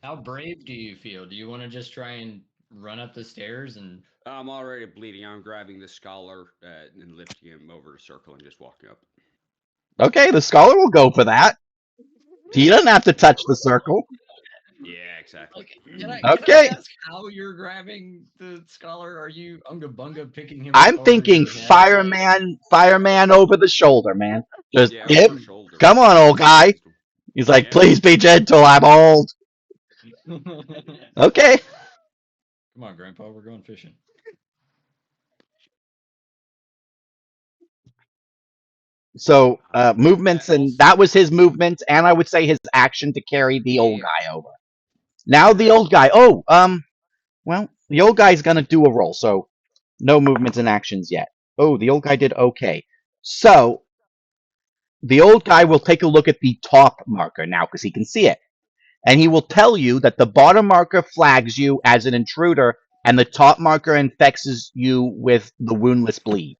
how brave do you feel? Do you want to just try and run up the stairs and? I'm already bleeding. I'm grabbing the scholar and lifting him over the circle and just walking up. Okay, the scholar will go for that. He doesn't have to touch the circle. Yeah, exactly. Can I Okay. ask how you're grabbing the scholar? Are you unga bunga picking him I'm up over thinking your head? fireman over the shoulder, man. Just Yeah, yep. over the shoulder. Come on, old guy. He's like, Yeah. please be gentle. I'm old. Okay. Come on, Grandpa, we're going fishing. So movements, and that was his movement, and I would say his action to carry the old guy over. Now the old guy. Oh, well, the old guy's gonna do a roll, so no movements and actions yet. Oh, the old guy did okay. So the old guy will take a look at the top marker now because he can see it. And he will tell you that the bottom marker flags you as an intruder, and the top marker infects you with the woundless bleed.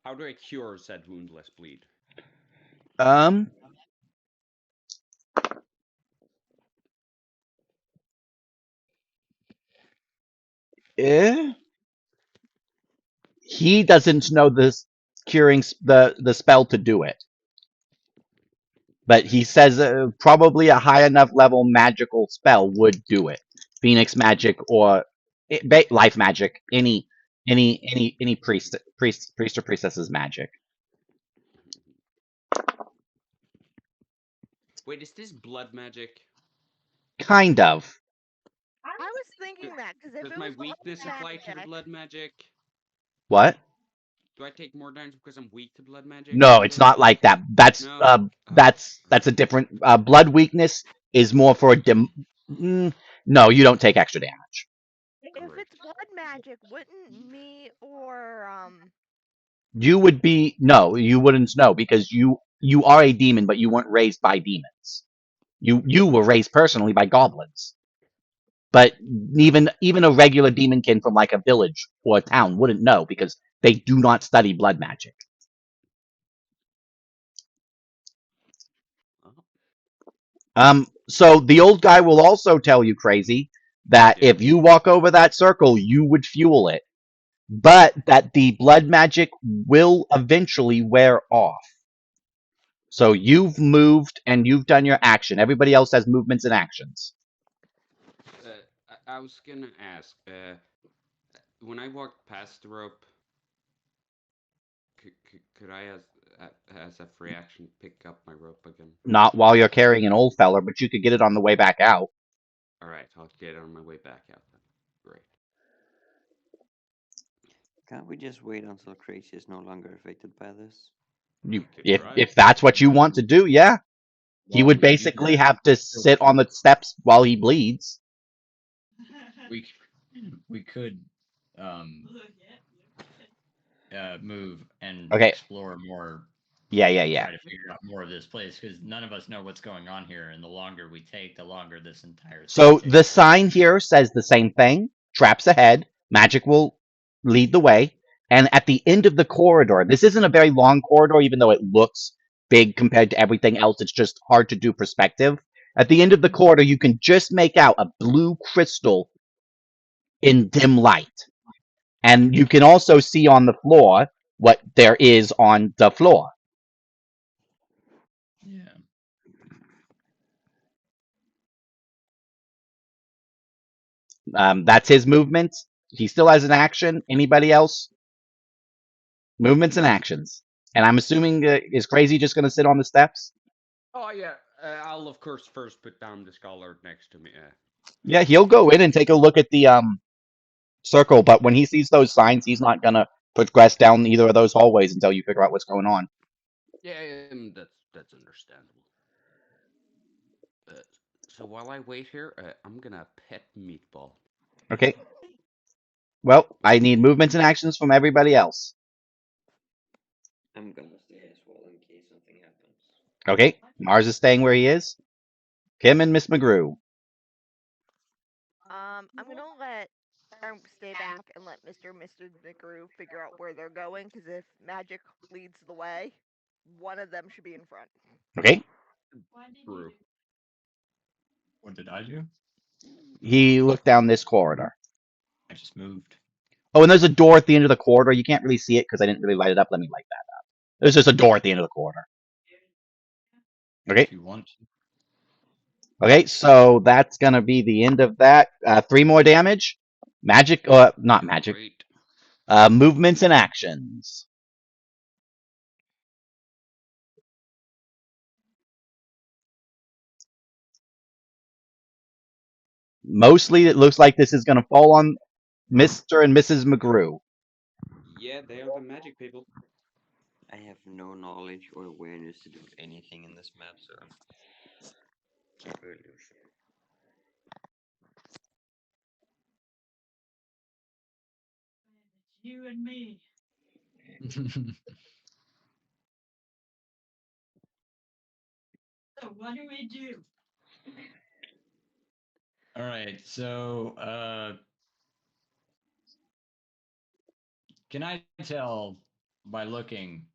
How do I cure said woundless bleed? He doesn't know this curing the spell to do it. But he says probably a high enough level magical spell would do it. Phoenix magic or life magic, any priest or priestess's magic. Wait, is this blood magic? Kind of. I was thinking that because if Does it my was blood weakness apply to the magic, blood magic? What? Do I take more damage because I'm weak to blood magic? No, it's not like that. That's No. Oh. that's a different blood weakness is more for no, you don't take extra damage. if Great. it's blood magic, wouldn't me or You would be no, you wouldn't know because you are a demon, but you weren't raised by demons. You were raised personally by goblins. But even a regular demonkin from like a village or a town wouldn't know because they do not study blood magic. So the old guy will also tell you, Crazy, that Yeah. if you walk over that circle, you would fuel it, but that the blood magic will eventually wear off. So you've moved and you've done your action. Everybody else has movements and actions. I was gonna ask, when I walked past the rope, could I, as a free action, pick up my rope again? Not while you're carrying an old feller, but you could get it on the way back out. All right, I'll get it on my way back out then. Great. Can't we just wait until Crazy is no longer affected by this? You, Could try. if that's what you want to do, yeah. He Well, would you basically could- have to sit on the steps while he bleeds. we could move and Okay. explore more. Yeah. Try to figure out more of this place because none of us know what's going on here, and the longer we take, the longer this entire. So thing the takes. sign here says the same thing. Traps ahead. Magic will lead the way. And at the end of the corridor, this isn't a very long corridor, even though it looks big compared to everything else. It's just hard to do perspective. At the end of the corridor, you can just make out a blue crystal in dim light. And you can also see on the floor what there is on the floor. Yeah. That's his movement. He still has an action. Anybody else? Movements and actions. And I'm assuming is Crazy just going to sit on the steps? Oh yeah, I'll of course first put down the scholar next to me. Yeah, he'll go in and take a look at the circle, but when he sees those signs, he's not going to progress down either of those hallways until you figure out what's going on. Yeah, that's understandable. So while I wait here, I'm gonna pet Meatball. Okay. Well, I need movements and actions from everybody else. I'm gonna stay as well in case something happens. Okay, Mars is staying where he is. Kim and Miss McGrew. I'm gonna let stay back and let Mr. and Mr. McGrew figure out where they're going because if magic leads the way, one of them should be in front. Okay. True. What did I do? He looked down this corridor. I just moved. Oh, and there's a door at the end of the corridor. You can't really see it because I didn't really light it up. Let me light that up. There's just a door at the end of the corridor. Okay. If you want to. Okay, so that's gonna be the end of that. 3 more damage. Magic, not magic. Great. Movements and actions. Mostly, it looks like this is gonna fall on Mr. and Mrs. McGrew. Yeah, they are the magic people. I have no knowledge or awareness to do anything in this map, so can't really do shit. You and me. So what do we do? All right, so can I tell by looking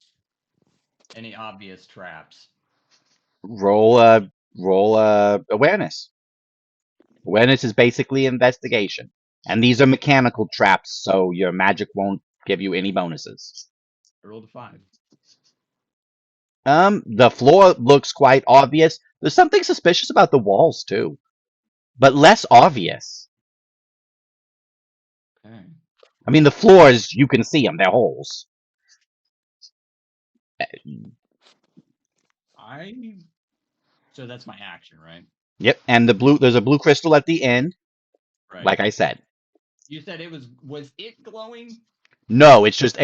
any obvious traps? Roll awareness. Awareness is basically investigation, and these are mechanical traps, so your magic won't give you any bonuses. I rolled a 5. The floor looks quite obvious. There's something suspicious about the walls too, but less obvious. Okay. I mean, the floors, you can see them; they're holes. So that's my action, right? Yep, and there's a blue crystal at the end, Right. like I said. You said it was it glowing? No, it's just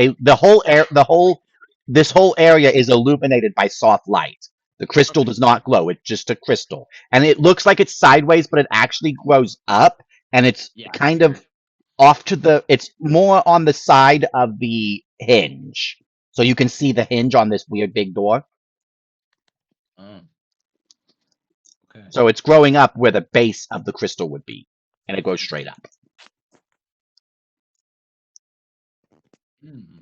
this whole area is illuminated by soft light. The crystal Okay. does not glow; it's just a crystal, and it looks like it's sideways, but it actually grows up, and it's Yeah. kind of off to the. It's more on the side of the hinge, so you can see the hinge on this weird big door. Oh. Okay. So it's growing up where the base of the crystal would be, and it goes straight up. Hmm.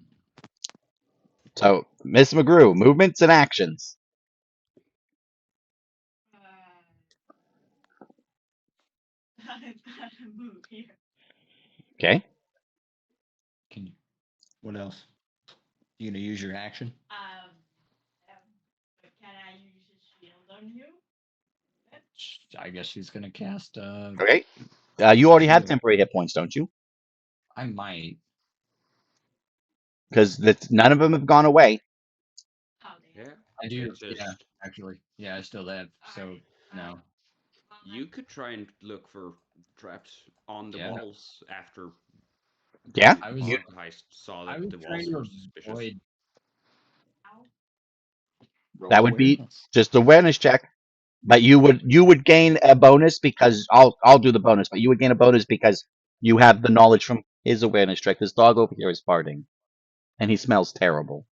So, Miss McGrew, movements and actions. I've got to move here. Okay. Can you? What else? You gonna use your action? But can I use a shield on you? I guess she's gonna cast. Okay. You already have Shield. temporary hit points, don't you? I might. Because none of them have gone away. Oh, damn. Yeah. I do. It's just- Yeah. Actually. Yeah. I still have. So no. You could try and look for traps on the Yeah. walls after Yeah. I was. Heist saw I that was the walls trying to were suspicious. avoid. Roll That would be awareness. just awareness check. But you would gain a bonus because I'll do the bonus, but you would gain a bonus because you have the knowledge from his awareness check. This dog over here is farting, and he smells terrible.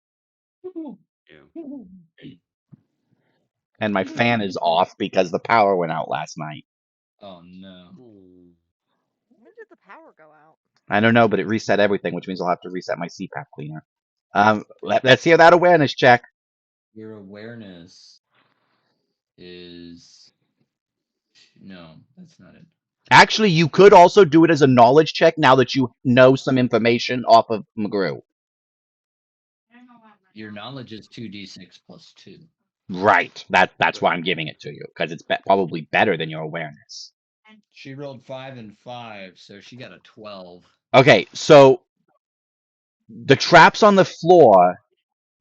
Yeah. And my fan is off because the power went out last night. Oh no. Ooh. When did the power go out? I don't know, but it reset everything, which means I'll have to reset my CPAP cleaner. Let's hear that awareness check. Your awareness is. No, that's not it. Actually, you could also do it as a knowledge check now that you know some information off of McGrew. I don't know what my Your knowledge is 2d6 plus 2. Right. That's why I'm giving it to you because it's probably better than your awareness. She rolled 5 and 5, so she got a 12. Okay, so the traps on the floor,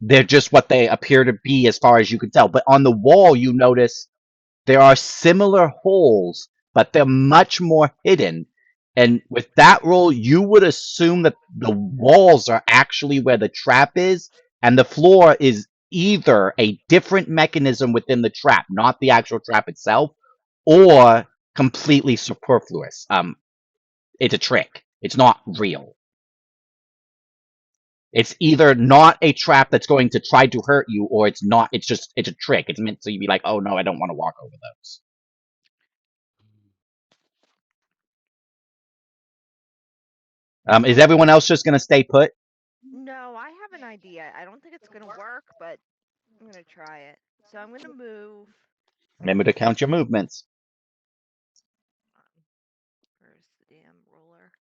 they're just what they appear to be as far as you can tell. But on the wall, you notice there are similar holes, but they're much more hidden. And with that roll, you would assume that the walls are actually where the trap is, and the floor is either a different mechanism within the trap, not the actual trap itself, or completely superfluous. It's a trick. It's not real. It's either not a trap that's going to try to hurt you, or it's not. It's a trick. It's meant to be like, oh no, I don't want to walk over those. Is everyone else just gonna stay put? No, I have an idea. I don't think it's gonna work, but I'm gonna try it. So I'm gonna move. Remember to count your movements. Where's the damn roller?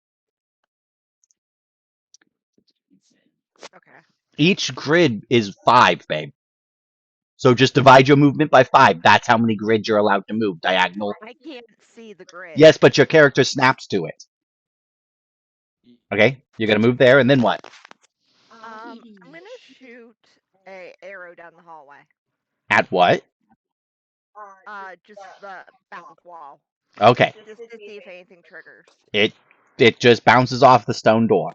Okay. Each grid is 5, babe. So just divide your movement by 5. That's how many grids you're allowed to move. Diagonal. I can't see the grid. Yes, but your character snaps to it. Okay, you're gonna move there, and then what? I'm gonna shoot a arrow down the hallway. At what? Just the back wall. Okay, Just to see if anything triggers. it just bounces off the stone door.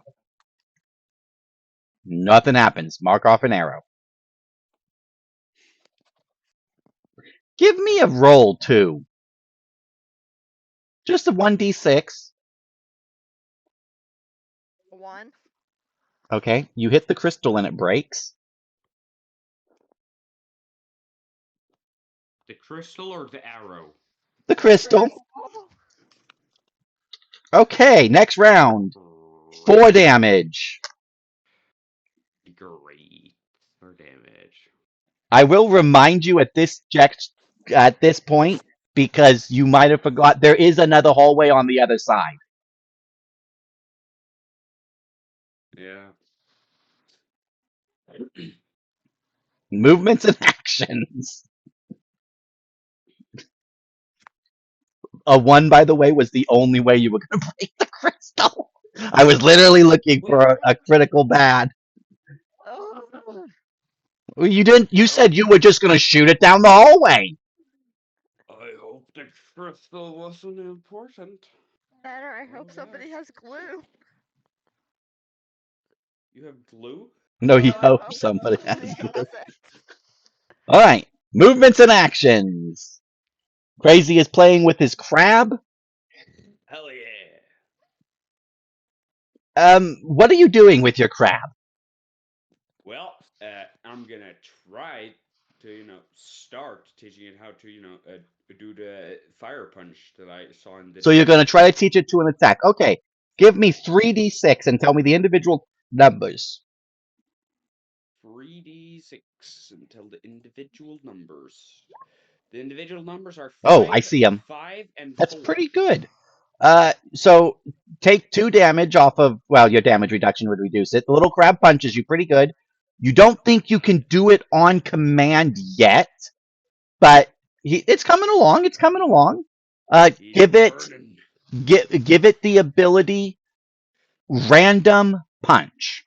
Nothing happens. Mark off an arrow. Give me a roll too. Just a 1d6. 1. Okay, you hit the crystal and it breaks. The crystal or the arrow? The crystal. Okay, next round. 4 damage. Great. 4 damage. I will remind you at this point because you might have forgot there is another hallway on the other side. Yeah. Movements and actions. A 1, by the way, was the only way you were going to break the crystal. I was literally looking for a critical bad. Oh, Well, you didn't. You said you were just going to shoot it down the hallway. I hope the crystal wasn't important. better. I Oh, hope somebody yes. has glue. You have glue? No, he Well, I hopes hope somebody somebody has. has it. All right. Movements and actions. Crazy is playing with his crab. Hell yeah. What are you doing with your crab? Well, I'm gonna try to, start teaching it how to, do the fire punch that I saw in the. So you're going to try to teach it to an attack. Okay. Give me 3d6 and tell me the individual numbers. 3d6 and tell the individual numbers. The individual numbers are Oh, I 5, see them. 5, and That's 4. pretty good. So take 2 damage off of, well, your damage reduction would reduce it. The little crab punches you pretty good. You don't think you can do it on command yet, but it's coming along. It's coming along. He's Give it burning. give it the ability random punch.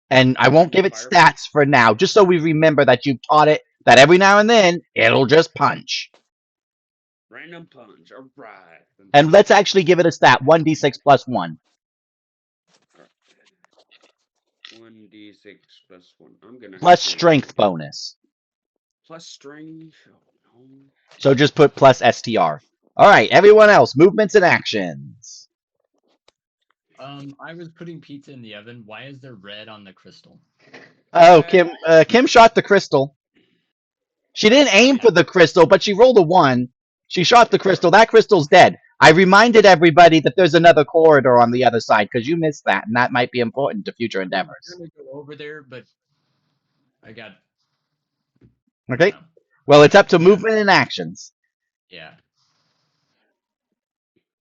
And I won't give it Fire stats for now, just so we remember that you taught it that every now and then it'll just punch. Random punch. All right. And let's actually give it a stat 1d6 plus 1. 1d6 plus 1. I'm gonna Plus have to- strength bonus. Plus strength. Oh, no. So just put plus STR. All right, everyone else, movements and actions. I was putting pizza in the oven. Why is there red on the crystal? Oh, Kim shot the crystal. She didn't aim for the crystal, but she rolled a 1. She shot the crystal. That crystal's dead. I reminded everybody that there's another corridor on the other side because you missed that, and that might be important to future I was endeavors. gonna go over there, but I got Okay. no. Well, it's up to movement and actions. Yeah.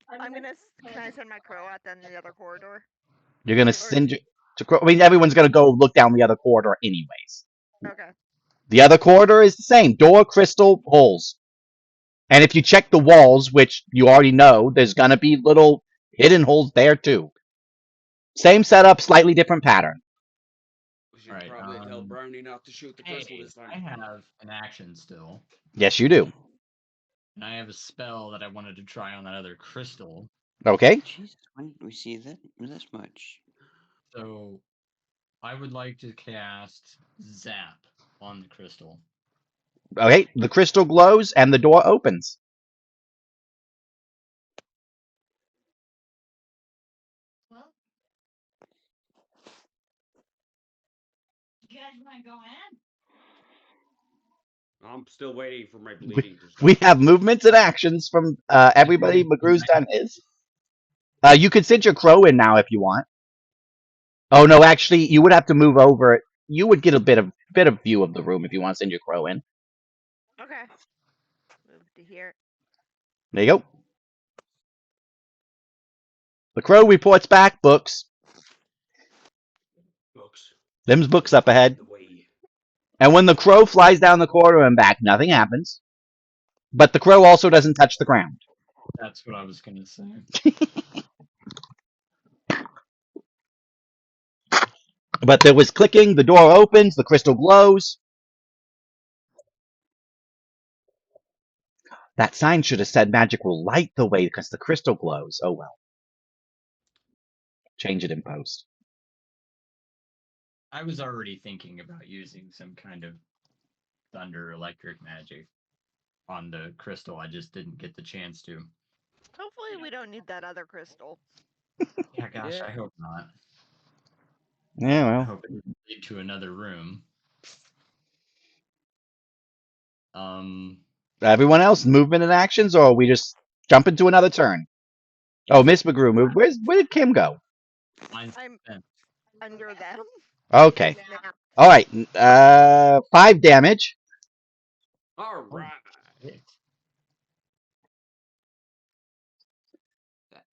I'm gonna. Can I send my crow out down the other corridor? You're gonna send you to. I mean, everyone's gonna go look down the other corridor anyways. Okay. The other corridor is the same. Door, crystal, holes. And if you check the walls, which you already know, there's gonna be little hidden holes there too. Same setup, slightly different pattern. We should Alright, probably tell Brownie not to shoot the crystal Hey, this time. I have an action still, Yes, you do. and I have a spell that I wanted to try on that other crystal. Okay. Jesus, when did we see that this much? So I would like to cast Zap on the crystal. Okay. The crystal glows and the door opens. Well, you guys want to go in? I'm still waiting for my bleeding to stop. We have movements and actions from everybody. McGrew's done his. You could send your crow in now if you want. Oh no, actually, you would have to move over. You would get a bit of view of the room if you want to send your crow in. Okay. Move to here. There you go. The crow reports back. Books. Books. Them's books up ahead. The way. And when the crow flies down the corridor and back, nothing happens. But the crow also doesn't touch the ground. That's what I was gonna say. But there was clicking. The door opens. The crystal glows. That sign should have said magic will light the way because the crystal glows. Oh well. Change it in post. I was already thinking about using some kind of thunder electric magic on the crystal. I just didn't get the chance to. Hopefully, we don't need that other crystal. Yeah, gosh, Yeah. I hope not. Yeah, I well. hope it doesn't lead to another room. Everyone else, movement and actions, or we just jump into another turn? Oh, Miss McGrew moved. Where did Kim go? Mine's I'm spent. under them. Okay. Snap. All right. 5 damage. All right. Hit.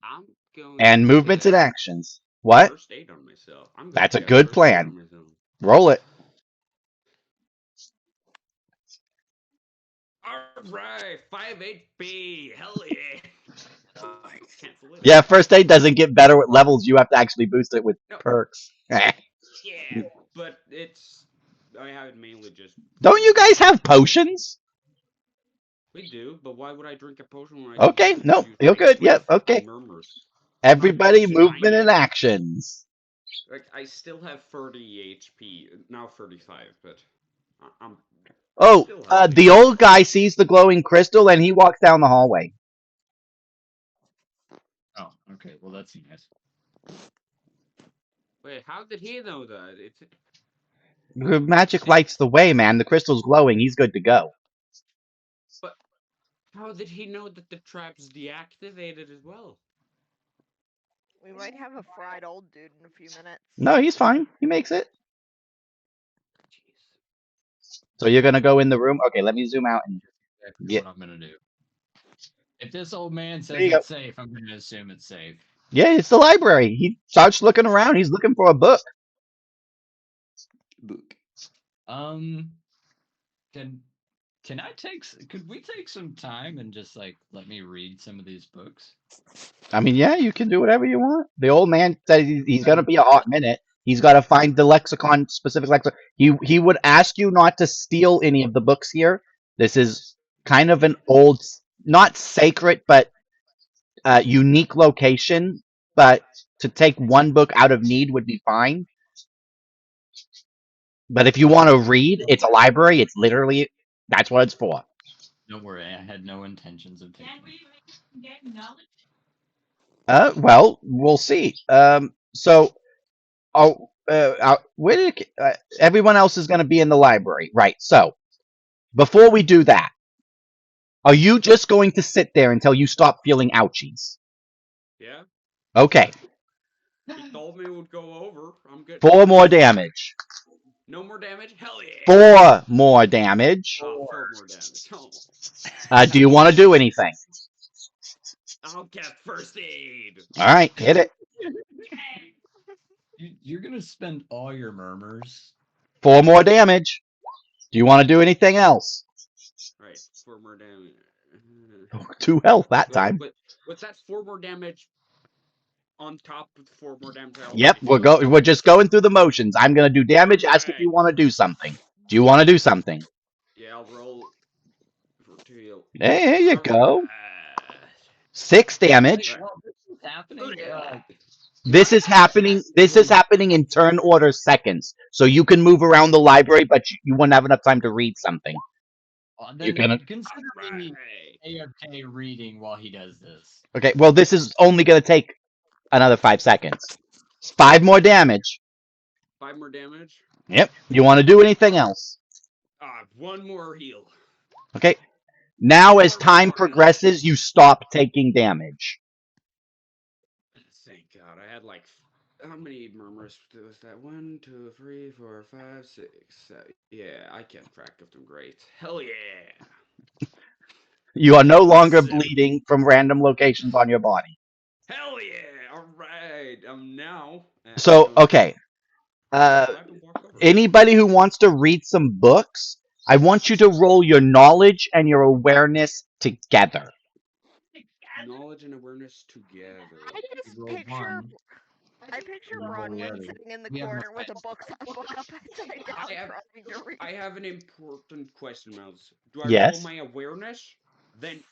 I'm going. And to movements and get actions. What? First aid on myself. I'm gonna That's a get good first aid plan. on myself. Roll it. All right, 58B. Hell yeah. Cancel it. Yeah, first aid doesn't get better with levels. You have to actually boost it with No. perks. Yeah, but it's. I have it mainly just. Don't you guys have potions? We do, but why would I drink a potion when I Okay, can no, use you're my good. Yep, 25 okay. murmurs? Everybody, close to movement 90. and actions. Like I still have 30 HP, now 35, but I'm Oh, still healthy. the old guy sees the glowing crystal and he walks down the hallway. Oh, okay. Well, that's nice. Wait, how did he know that? It's The magic lights the way, man. The crystal's glowing. He's good to go. but how did he know that the trap's deactivated as well? We might have a fried old dude in a few minutes. No, he's fine. He makes it. Jeez. So you're gonna go in the room. Okay, let me zoom out and Exactly Yeah. what I'm gonna do. If this old man There says you go. it's safe, I'm gonna assume it's safe. yeah, it's the library. He starts looking around. He's looking for a book. Book. Can I take? Could we take some time and just like let me read some of these books? I mean, yeah, you can do whatever you want. The old man said he's gonna be a hot minute. He's got to find the lexicon, specific lexicon. He would ask you not to steal any of the books here. This is kind of an old, not sacred, but unique location. But to take one book out of need would be fine. But if you want to read, it's a library. It's literally that's what it's for. Don't worry, I had no intentions of taking. Can we get knowledge? Well, we'll see. Where did everyone else is going to be in the library, right? So, before we do that, are you just going to sit there until you stop feeling ouchies? Yeah, Okay, he told me it would go over. I'm good. 4 more damage. No more damage? Hell yeah! 4 more damage. Oh, 4 more damage. Oh, Do you want to do anything? I'll cast first aid. All right, hit it. You're gonna spend all your murmurs. 4 more damage. Do you want to do anything else? Right, 4 more damage. 2 health that Wait, time. but that's 4 more damage on top of the 4 more damage I Yep, already took. we're just going through the motions. I'm gonna do damage. Ask if Alright. you want to do something. Do you want to do something? Yeah, I'll roll for 2 heal. There you go. Alright. 6 damage. Well, this is happening. This is happening. This is happening in turn order seconds. So you can move around the library, but you won't have enough time to read something. Then You're gonna. consider me Alright. AFK reading while he does this. Okay. Well, this is only gonna take another 5 seconds. 5 more damage. 5 more damage. Yep. You want to do anything else? 1 more heal. Okay. Now, as time progresses, you stop taking damage. Thank God. I had like how many murmurs was that? 1, 2, 3, 4, 5, 6, 7. Yeah, I kept track of them great. Hell yeah. You are no longer 7. bleeding from random locations on your body. Hell yeah. Alright. I'm now. So, okay. Anybody? Anybody who wants to read some books, I want you to roll your knowledge and your awareness together. Knowledge and awareness together. I just roll picture. one. I picture Roll the Bronwyn other. sitting in the We have corner no with a dice. book up upside down, I have- trying to read. I have an important question, Miles. Do I Yes. roll my awareness, then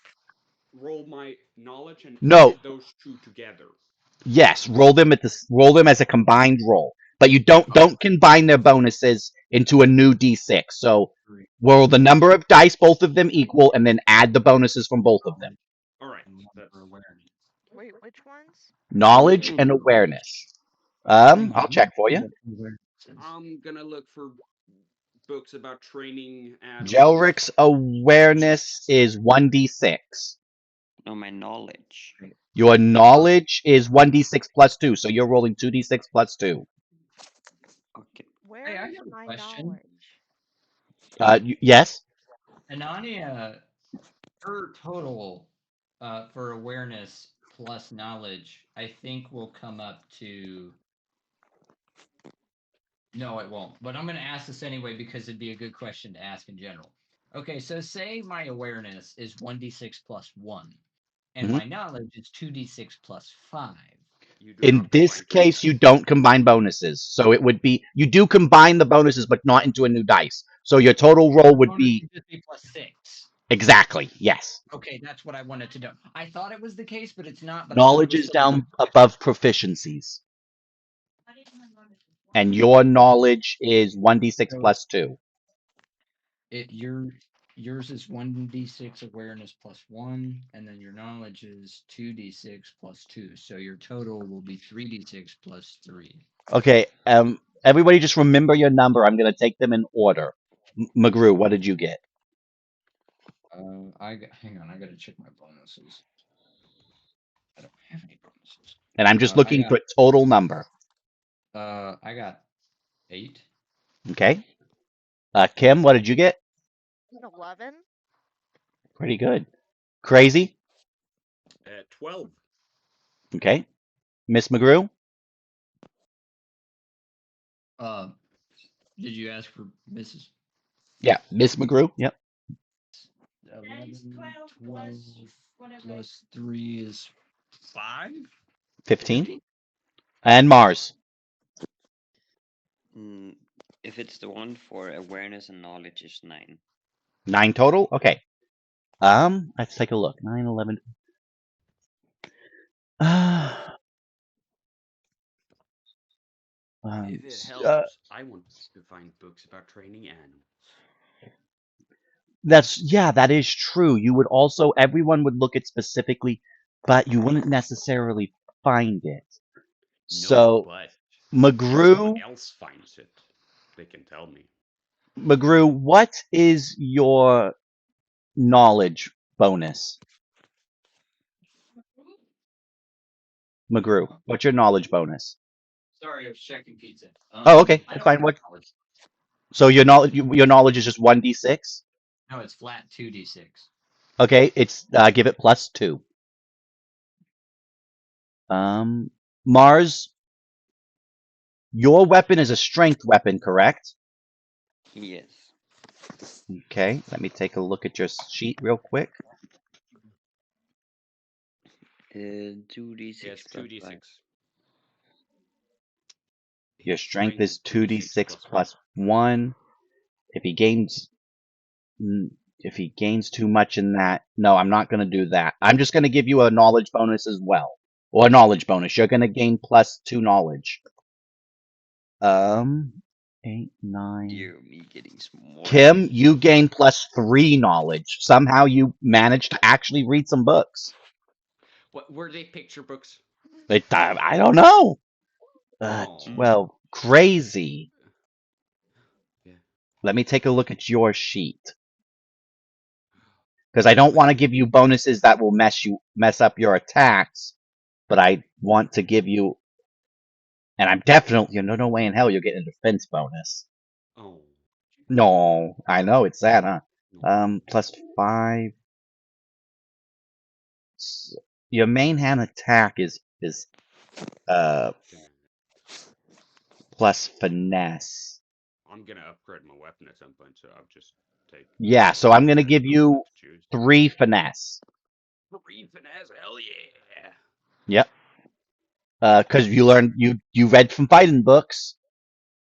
roll my knowledge, and No. add those 2 together? Yes, roll them as a combined roll, but you don't combine their bonuses into a new d6. So roll the number of dice, both of them equal, and then add the bonuses from both of them. All right. And one That's for awareness. Wait, which ones? Knowledge and awareness. I'll check for you. I'm gonna look for books about training and Jelric's awareness is 1d6. No, my knowledge. Your knowledge is 1d6 plus 2, so you're rolling 2d6 plus 2. Okay. Where Hey, I is have a my question. knowledge? Yes? Anania, her total for awareness plus knowledge, I think will come up to. No, it won't. But I'm going to ask this anyway because it'd be a good question to ask in general. Okay, so say my awareness is 1d6 plus 1, and Mhm. my knowledge is 2d6 plus 5. You do In not this combine case, you bonuses. don't combine bonuses. So it would be, you do combine the bonuses, but not into a new dice. So your total roll would Bonus be would just be plus 6. exactly, yes. Okay, that's what I wanted to know. I thought it was the case, but it's not. But I thought it Knowledge was is still down above proficiencies. And your knowledge is 1d6 So plus 2. yours is 1d6 awareness plus 1, and then your knowledge is 2d6 plus 2. So your total will be 3d6 plus 3. Okay, everybody just remember your number. I'm going to take them in order. McGrew, what did you get? Hang on, I gotta check my bonuses. I don't have any bonuses. And I'm just I looking for total number. I got 8. Okay. Kim, what did you get? 11. Pretty good. Crazy. 12. Okay. Miss McGrew? Did you ask for Mrs. Yeah, Miss McGrew. Yep. 11, 12 12 plus whatever. plus 3 is 5? 15. And Mars. If it's the one for awareness and knowledge, is 9. 9 total? Okay. Let's take a look. 9, 11. If it helps, I want to find books about training animals. That is true. You would also, everyone would look at specifically, but you wouldn't necessarily find it. So, but if McGrew, someone else finds it, they can tell me. McGrew, what is your knowledge bonus? McGrew, what's your knowledge bonus? Sorry, I was checking pizza. Oh, okay, I that's don't fine. have What? knowledge. So your knowledge is just 1d6. No, it's flat 2d6. Okay, it's give it plus 2. Mars, your weapon is a strength weapon, correct? Yes. Okay, let me take a look at your sheet real quick. 2d6 Yes, plus 2d6. 5. Your strength is 2d6 plus 1. If he gains too much in that, no, I'm not going to do that. I'm just going to give you a knowledge bonus as well, or a knowledge bonus. You're going to gain plus 2 knowledge. 8, 9. Dear me, getting small. Kim, you gain plus 3 knowledge. Somehow you managed to actually read some books. What were they? Picture books? I don't know. Oh. 12. Crazy. Yeah. Let me take a look at your sheet. Because I don't want to give you bonuses that will mess up your attacks, but I want to give you, and I'm definitely, no way in hell you're getting a defense bonus. Oh. No, I know it's sad, huh? No. Plus 5. Your main hand attack is plus finesse. I'm gonna upgrade my weapon at some point, so I'll just take. Yeah, so I'm gonna give you 3 finesse. 3 finesse, hell yeah! Yep. Because you read from fighting books,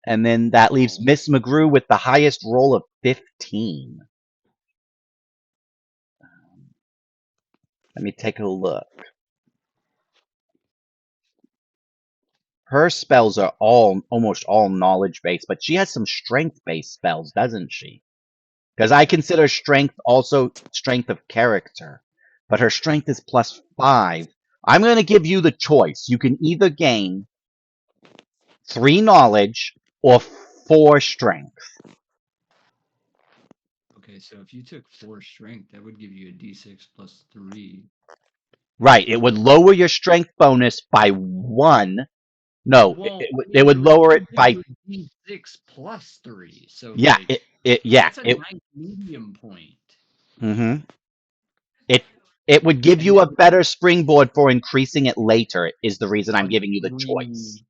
and then that leaves Miss McGrew with the highest roll of 15. Let me take a look. Her spells are almost all knowledge based, but she has some strength based spells, doesn't she? Because I consider strength also strength of character, but her strength is plus 5. I'm going to give you the choice. You can either gain 3 knowledge or 4 strength. Okay, so if you took 4 strength, that would give you a d6 plus 3. Right, it would lower your strength bonus by 1. No, it would lower it by d6 plus 3. So yeah, like, yeah, that's a nice medium point. Mm-hmm. It would give you a better springboard for increasing it later. Is the reason I'm giving you the choice.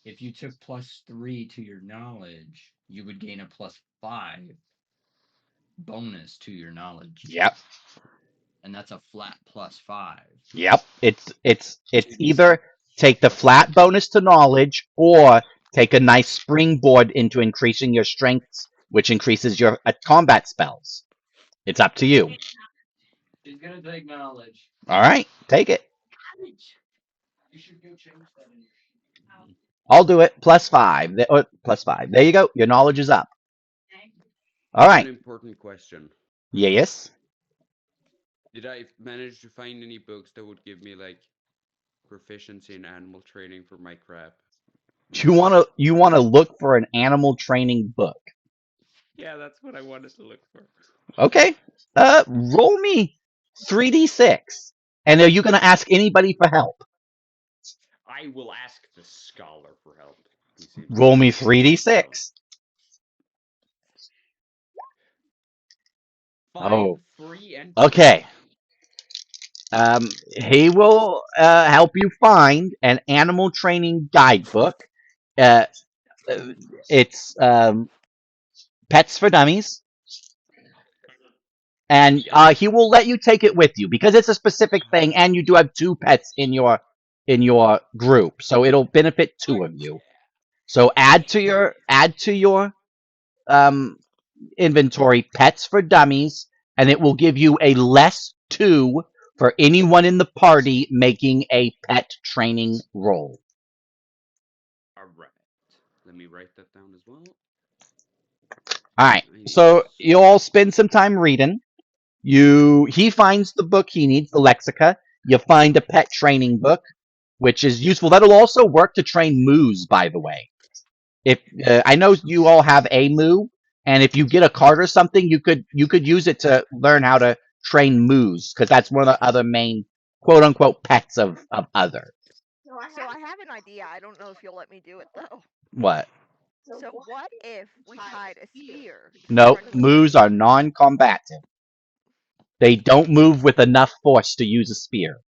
If you took plus 3 to your knowledge, you would gain a plus 5. bonus to your knowledge. Yep. And that's a flat +5. Yep. It's either take the flat bonus to knowledge or take a nice springboard into increasing your strengths, which increases your combat spells. It's up to you. She's gonna take knowledge. All right, take it. You should go change that in your. I'll do it. +5. +5. There you go. Your knowledge is up. All One right. important question. Yes. Did I manage to find any books that would give me like proficiency in animal training for my crap? You wanna look for an animal training book. Yeah, that's what I wanted to look for. Okay. Roll me 3d6. And are you gonna ask anybody for help? I will ask the scholar for help. He seems Roll me like- 3d6. 5, Oh. 3, and 2. Okay. He will help you find an animal training guidebook. It's Pets for Dummies, and he will let you take it with you because it's a specific thing, and you do have 2 pets in your group, so it'll benefit 2 of you. So add to your inventory Pets for Dummies, and it will give you a +2 for anyone in the party making a pet training roll. Alright. Let me write that down as well. Alright, so you all spend some time reading. He finds the book he needs, the Lexica. You find a pet training book, which is useful. That'll also work to train moos, by the way. If I know you all have a moo, and if you get a card or something, you could use it to learn how to train moos, because that's one of the other main quote unquote pets of other. So I have an idea. I don't know if you'll let me do it though. What? So what if we tied a spear? to the No, front of the moos book? are non-combative. They don't move with enough force to use a spear,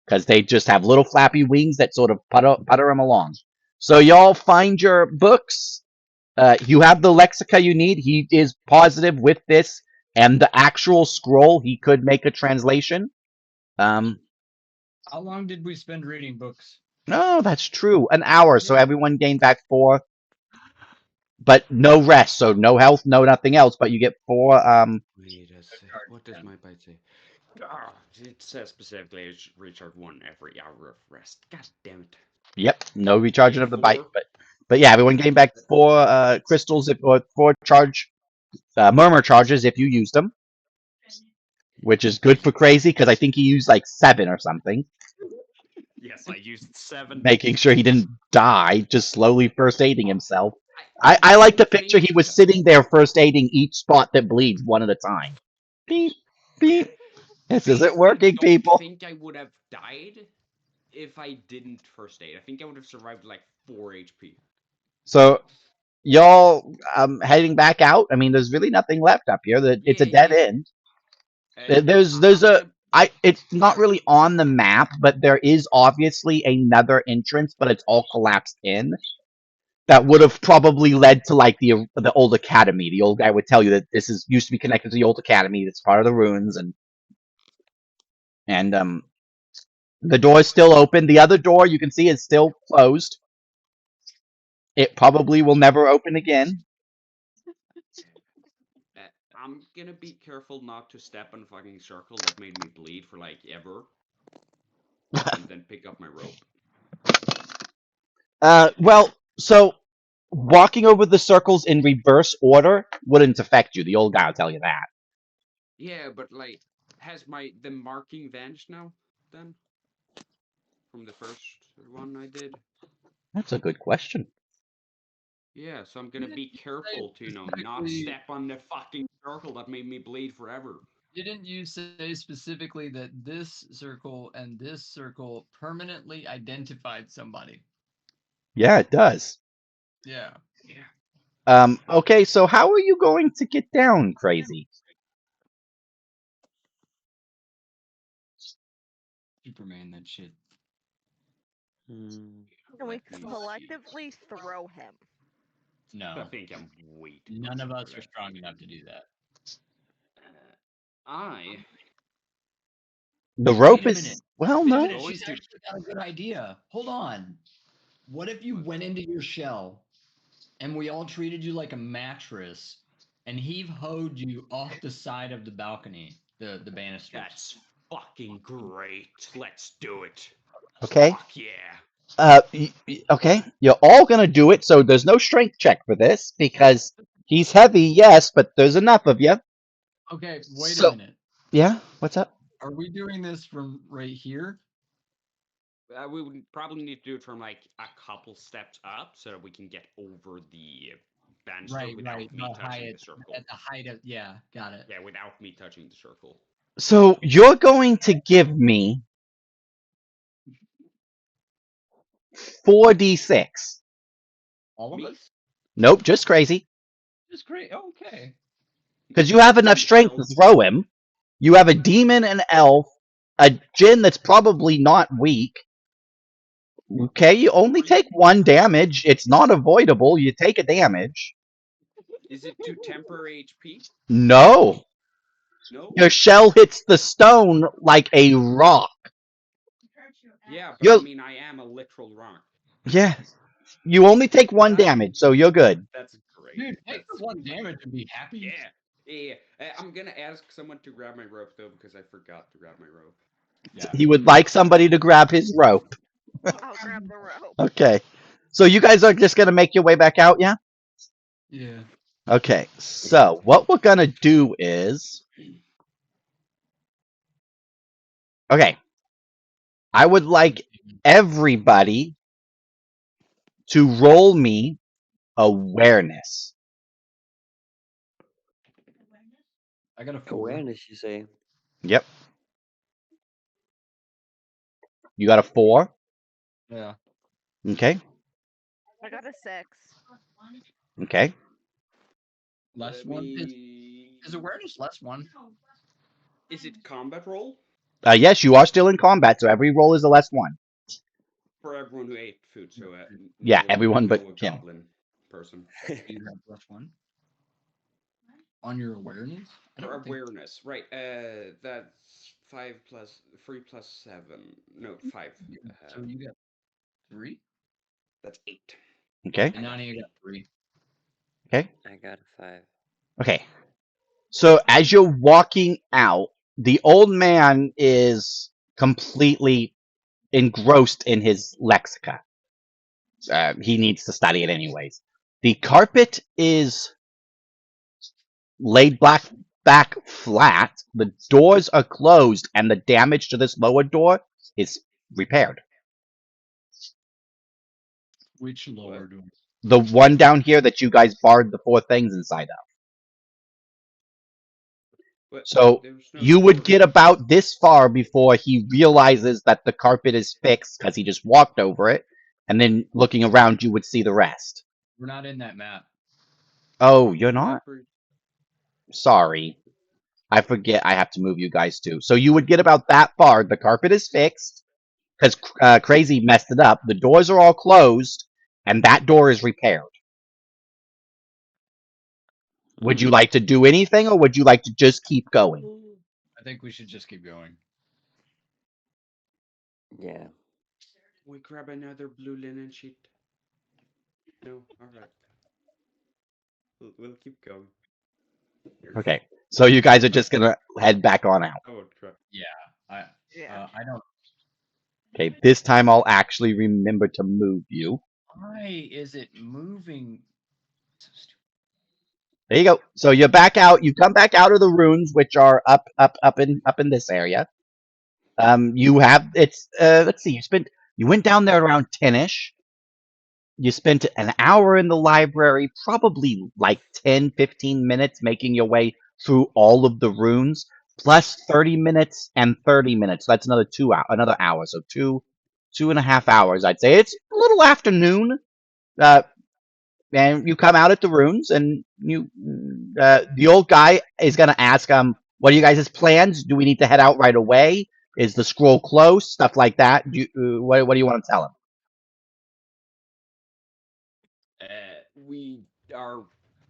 because they just have little flappy wings that sort of putter them along. So y'all find your books. You have the lexica you need. He is positive with this and the actual scroll. He could make a translation. How long did we spend reading books? No, that's true. An hour, so everyone gained back 4. But no rest, so no health, no nothing else. But you get 4. Wait a sec. What does my bite say? It says specifically it should recharge 1 every hour of rest. God damn it. Yep, no recharging of the bite. 4. But yeah, everyone gained back 4 crystals or 4 charge murmur charges if you used them, which is good for crazy because I think he used like 7 or something. Yes, I used 7. Making sure he didn't die, just slowly first aiding himself. I like to picture he was sitting there first aiding each spot that bleeds one at a time. Beep, beep. This isn't working, I don't people. think I would have died if I didn't first aid. I think I would have survived like 4 HP. So, y'all heading back out? I mean, there's really nothing left up here. It's a dead end. It's not really on the map, but there is obviously another entrance, but it's all collapsed in. That would have probably led to like the old academy. The old guy would tell you that this is used to be connected to the old academy. That's part of the ruins, and the door is still open. The other door you can see is still closed. It probably will never open again. I'm gonna be careful not to step on a fucking circle that made me bleed for like ever. And then pick up my rope. Well, so walking over the circles in reverse order wouldn't affect you. The old guy will tell you that. Yeah, but like, has the marking vanished now? Then, from the first one I did. That's a good question. Yeah, so I'm gonna be careful to not step on the fucking circle that made me bleed forever. Didn't you say specifically that this circle and this circle permanently identified somebody? Yeah, it does. Yeah. Okay, so how are you going to get down, Crazy? Superman, that shit. Can we collectively throw him? No. I think I'm way too None much of for us are that. strong enough to do that. The Wait rope a is minute. well, Wait a no. minute. Going She's to- actually got a good idea. Hold on. What if you went into your shell and we all treated you like a mattress and heave-hoed you off the side of the balcony, the banisters? That's fucking great. Let's do it. Okay. Fuck yeah. Okay. You're all gonna do it, so there's no strength check for this because he's heavy, yes, but there's enough of you. Okay, wait So- a minute. Yeah. What's up? Are we doing this from right here? We would probably need to do it from like a couple steps up so that we can get over the banister Right, without right. me The touching height, the circle. at the height of, yeah, got it. Yeah, without me touching the circle. So you're going to give me 4d6. All of Me? us? Nope, just crazy. Just great. Okay. Because you have enough strength to throw him. You have a demon, an elf, a djinn that's probably not weak. Okay, you only take 1 damage. It's not avoidable. You take a damage. Is it to temper HP? No. No. Your shell hits the stone like a rock. Yeah, but You're- I mean, I am a literal rock. Yeah. You only take 1 damage, so you're good. That's great. Dude, take That's the 1 damage and be happy. Yeah. Yeah. I'm gonna ask someone to grab my rope though because I forgot to grab my rope. Yeah. He would like somebody to grab his rope. I'll grab the rope. Okay. So you guys are just gonna make your way back out, yeah? Yeah. Okay. So what we're gonna do is okay. I would like everybody to roll me awareness. I got a 4. Awareness, you say? Yep. You got a 4? Yeah. Okay. I got a 6. Okay. Less Let 1. me- Is awareness less 1? Is it combat roll Yes, you are still in combat, so every roll is a less 1. for everyone who ate food? So Yeah, no- everyone but no Kim. goblin person. You have plus 1? On your awareness? I For don't think. awareness, right? That's 5 plus 3 plus 7. No, 5. So you got 3? That's 8. Okay. And Nani got 3. Okay. I got a 5. Okay. So as you're walking out, the old man is completely engrossed in his lexica. He needs to study it anyways. The carpet is laid back flat. The doors are closed, and the damage to this lower door is repaired. Which lower door? The one down here that you guys barred the 4 things inside of. But So there's no you would door. get about this far before he realizes that the carpet is fixed because he just walked over it, and then looking around, you would see the rest. We're not in that map. Oh, you're not? Sorry. I forget I have to move you guys too. So you would get about that far. The carpet is fixed because Crazy messed it up. The doors are all closed, and that door is repaired. Would you like to do anything, or would you like to just keep going? I think we should just keep going. Yeah. We grab another blue linen sheet. No, all right. We'll keep going. Okay. So you guys are just gonna head back on out. Oh, try. I Yeah. I don't. Okay. This time I'll actually remember to move you. Why is it moving? So stupid. There you go. So you're back out. You come back out of the ruins, which are up in this area. You have it's let's see. You went down there around 10ish. You spent an hour in the library, probably like 10, 15 minutes making your way through all of the runes, plus 30 minutes and 30 minutes. So that's another hour. So 2.5 hours, I'd say. It's a little afternoon. And you come out at the runes, and the old guy is gonna ask, what are you guys' plans? Do we need to head out right away? Is the scroll close? Stuff like that. What do you want to tell him? We are.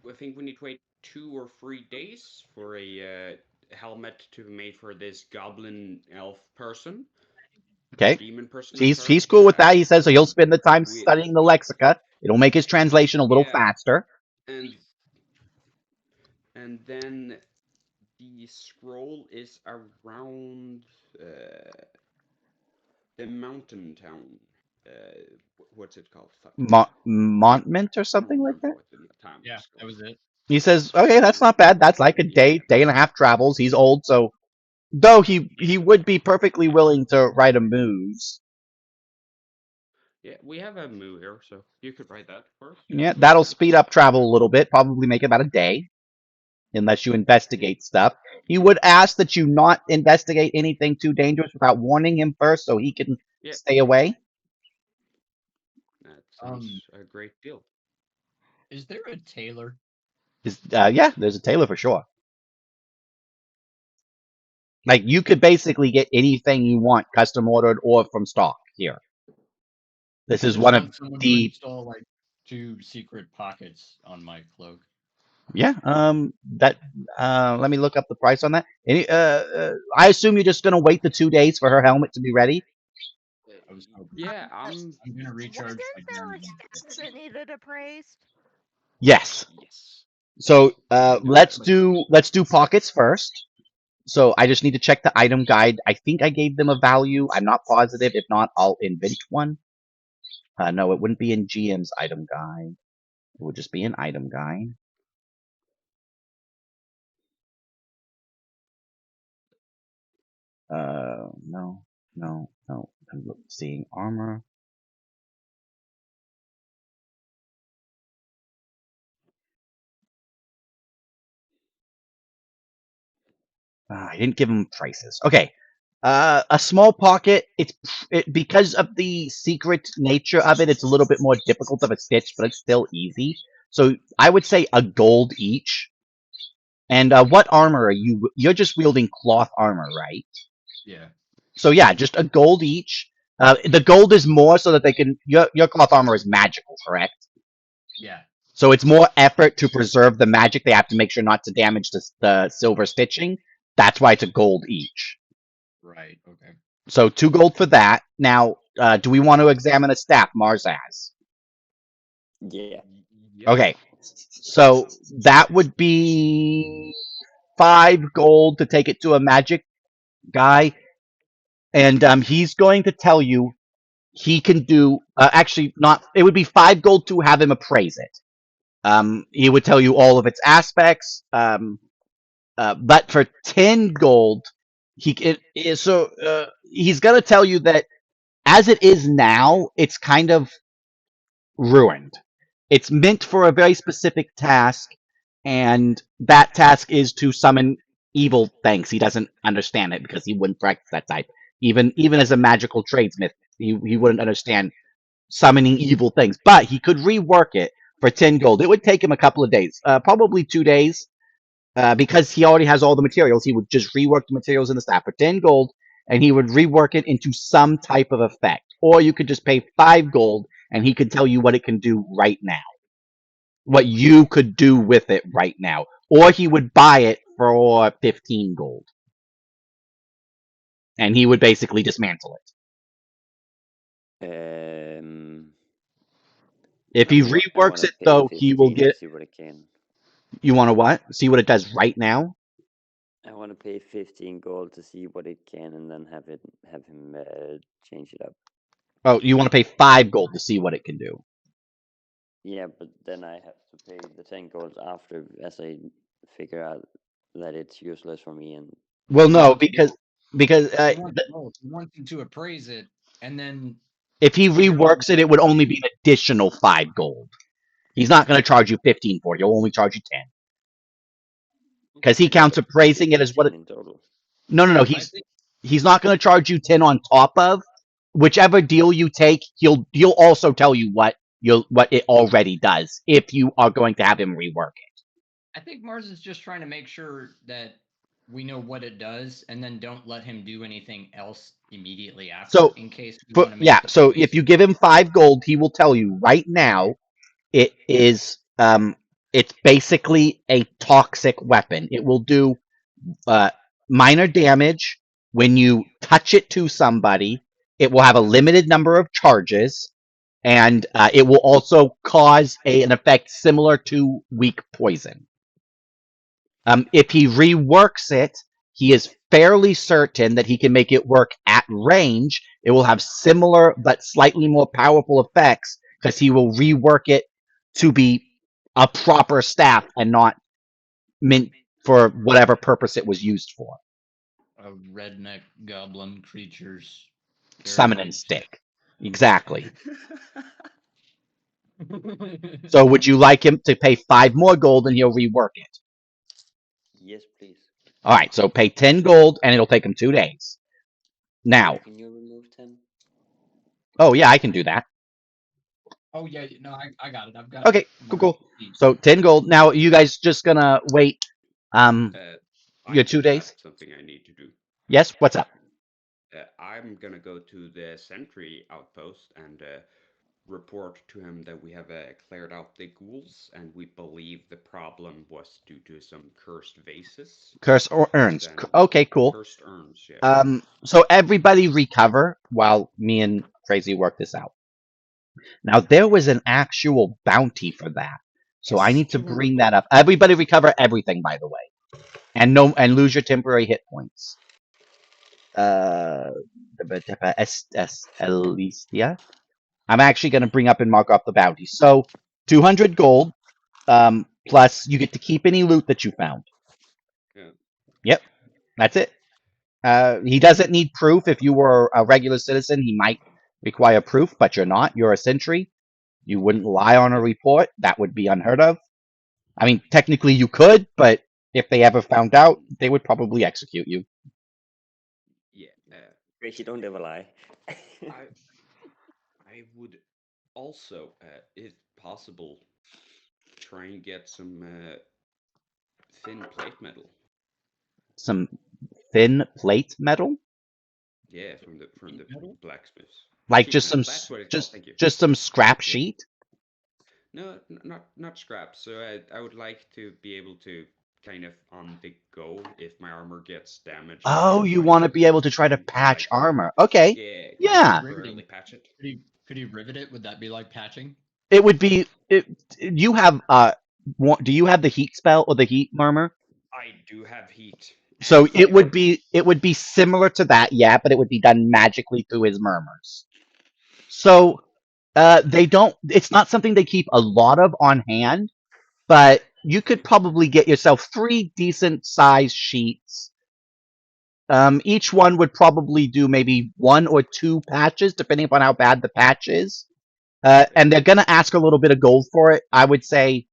I think we need to wait 2 or 3 days for a helmet to be made for this goblin elf person, Okay. demon person. He's cool with that. He says so he'll spend the time we- studying the lexica. It'll make his translation a little Yeah. faster. And then the scroll is around the mountain town. What's it called? Fuck. Montmint or I don't something like remember that. what the town Yeah, is that was called. it. He says, okay, that's not bad. That's like a day and a half travels. He's old, so though he would be perfectly willing to ride a moose. Yeah, we have a moo here, so you could write that for us. Yeah, that'll speed up travel a little bit, probably make it about a day, unless you investigate stuff. He would ask that you not investigate anything too dangerous without warning him first, so he can Yeah. stay away. That sounds a great deal. Is there a tailor? Yeah, there's a tailor for sure. Like you could basically get anything you want custom ordered or from stock here. This is Just one want of someone to the install like 2 secret pockets on my cloak. yeah. That let me look up the price on that. Any I assume you're just gonna wait the 2 days for her helmet to be ready. I was hoping. Yeah, I'm gonna recharge Wasn't my there a gun. staff that needed appraised? Yes. yes. So let's do pockets first. So I just need to check the item guide. I think I gave them a value. I'm not positive. If not, I'll invent one. No, it wouldn't be in GM's item guide. It would just be an item guide. No. I'm seeing armor. I didn't give him prices. Okay. A small pocket. Because of the secret nature of it. It's a little bit more difficult of a stitch, but it's still easy. So I would say a gold each. And what armor are you? You're just wielding cloth armor, right? Yeah. So yeah, just a gold each. The gold is more so that they can. Your cloth armor is magical, correct? Yeah. So it's more effort to preserve the magic. They have to make sure not to damage the silver stitching. That's why it's a gold each. Right. Okay. So 2 gold for that. Now, do we want to examine a staff Mars has? Yeah. Yep. Okay. So that would be 5 gold to take it to a magic guy. And he's going to tell you he can do actually not it would be 5 gold to have him appraise it. He would tell you all of its aspects. But for 10 gold, he's gonna tell you that as it is now, it's kind of ruined. It's meant for a very specific task, and that task is to summon evil things. He doesn't understand it because he wouldn't practice that type. Even as a magical tradesmith, he wouldn't understand summoning evil things. But he could rework it for 10 gold. It would take him a couple of days, probably 2 days. Because he already has all the materials, he would just rework the materials in the staff for 10 gold, and he would rework it into some type of effect. Or you could just pay 5 gold, and he could tell you what it can do right now. What you could do with it right now. Or he would buy it for 15 gold. And he would basically dismantle it. If he I reworks wanna it, pay though, he will 15 to get. see what it can. You want to what? See what it does right now? I want to pay 15 gold to see what it can, and then have him change it up. Oh, you want to pay 5 gold to see what it can do? Yeah, but then I have to pay the 10 gold after, as I figure out that it's useless for me. And Well, no, because He wants both. He wants him to appraise it, and then if he reworks it, it would only be an additional 5 gold. He's not going to charge you 15 for it. He'll only charge you 10. Because he counts appraising it as what it. in total. No. He's not going to charge you 10 on top of. Whichever deal you take, he'll also tell you what it already does if you are going to have him rework it. I think Mars is just trying to make sure that we know what it does, and then don't let him do anything else immediately after. So, in case we wanna make yeah. the So choice. if you give him 5 gold, he will tell you right now. It is it's basically a toxic weapon. It will do minor damage when you touch it to somebody. It will have a limited number of charges, and it will also cause an effect similar to weak poison. If he reworks it, he is fairly certain that he can make it work at range. It will have similar but slightly more powerful effects because he will rework it to be a proper staff and not meant for whatever purpose it was used for. A redneck goblin creature's Summoning stick. Exactly. So would you like him to pay 5 more gold and he'll rework it? Yes, please. All right, so pay 10 gold and it'll take him 2 days. Now, Can you remove 10? oh yeah, I can do that. Oh yeah, no, I got it. I've got Okay, it. cool. So 10 gold. Now, you guys just gonna wait your I 2 just days? have something I need to do. Yes, what's up? I'm gonna go to the sentry outpost and report to him that we have cleared out the ghouls, and we believe the problem was due to some cursed vases. Curse or urns. Then- Okay, cool. Cursed urns, yeah. So everybody recover while me and Crazy work this out. Now, there was an actual bounty for that. So I Yes, need to 200 bring that up. Everybody recover everything, by the way. And lose your temporary hit points. Alicia. I'm actually going to bring up and mark off the bounty. So 200 gold, plus you get to keep any loot that you found. Yeah. Yep, that's it. He doesn't need proof. If you were a regular citizen, he might require proof, but you're not. You're a sentry. You wouldn't lie on a report. That would be unheard of. I mean, technically you could, but if they ever found out, they would probably execute you. Yeah. Gracie, don't ever lie. I would also, if possible, try and get some thin plate metal. Some thin plate metal, Yeah, from the metal? blacksmiths. like Sheet just metal, some that's what it's called, thank you. just some scrap sheet. No, not scrap. So I would like to be able to kind of on the go if my armor gets damaged. Oh, you try want to to be able to try to like, patch armor? Okay, Yeah. Yeah. Temporarily patch it. Could he rivet it? Would that be like patching? it would be. You have do you have the heat spell or the heat murmur? I do have heat. So and it would fire. be similar to that, yeah, but it would be done magically through his murmurs. So they don't. It's not something they keep a lot of on hand, but you could probably get yourself 3 decent size sheets. Each one would probably do maybe 1 or 2 patches, depending upon how bad the patch is. And they're gonna ask a little bit of gold for it. I would say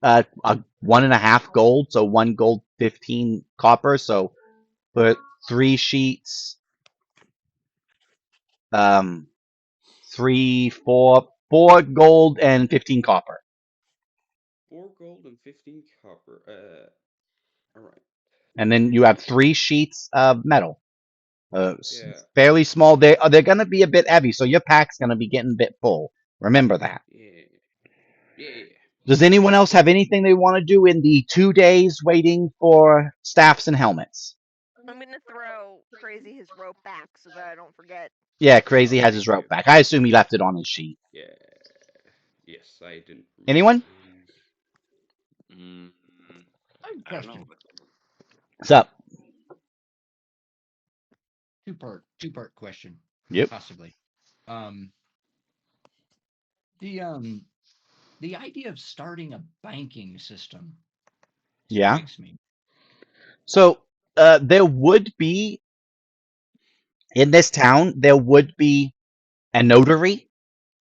1.5 gold, so 1 gold, 15 copper. So put 3 sheets. 4 gold and 15 copper. 4 gold and 15 copper. All right. And then you have 3 sheets of metal. Yeah. Fairly small. They're gonna be a bit heavy, so your pack's gonna be getting a bit full. Remember that. Yeah. Yeah. Does anyone else have anything they want to do in the 2 days waiting for staffs and helmets? I'm gonna throw Crazy his rope back so that I don't forget. Yeah, Crazy Oh, has his thank rope you. back. I assume he left it on his sheet. Yeah. Yes, I didn't. Anyone? I have a I don't question. know. What's up? Two-part question. Yep. Possibly. The idea of starting a banking system Yeah. strikes me. So there would be in this town. There would be a notary.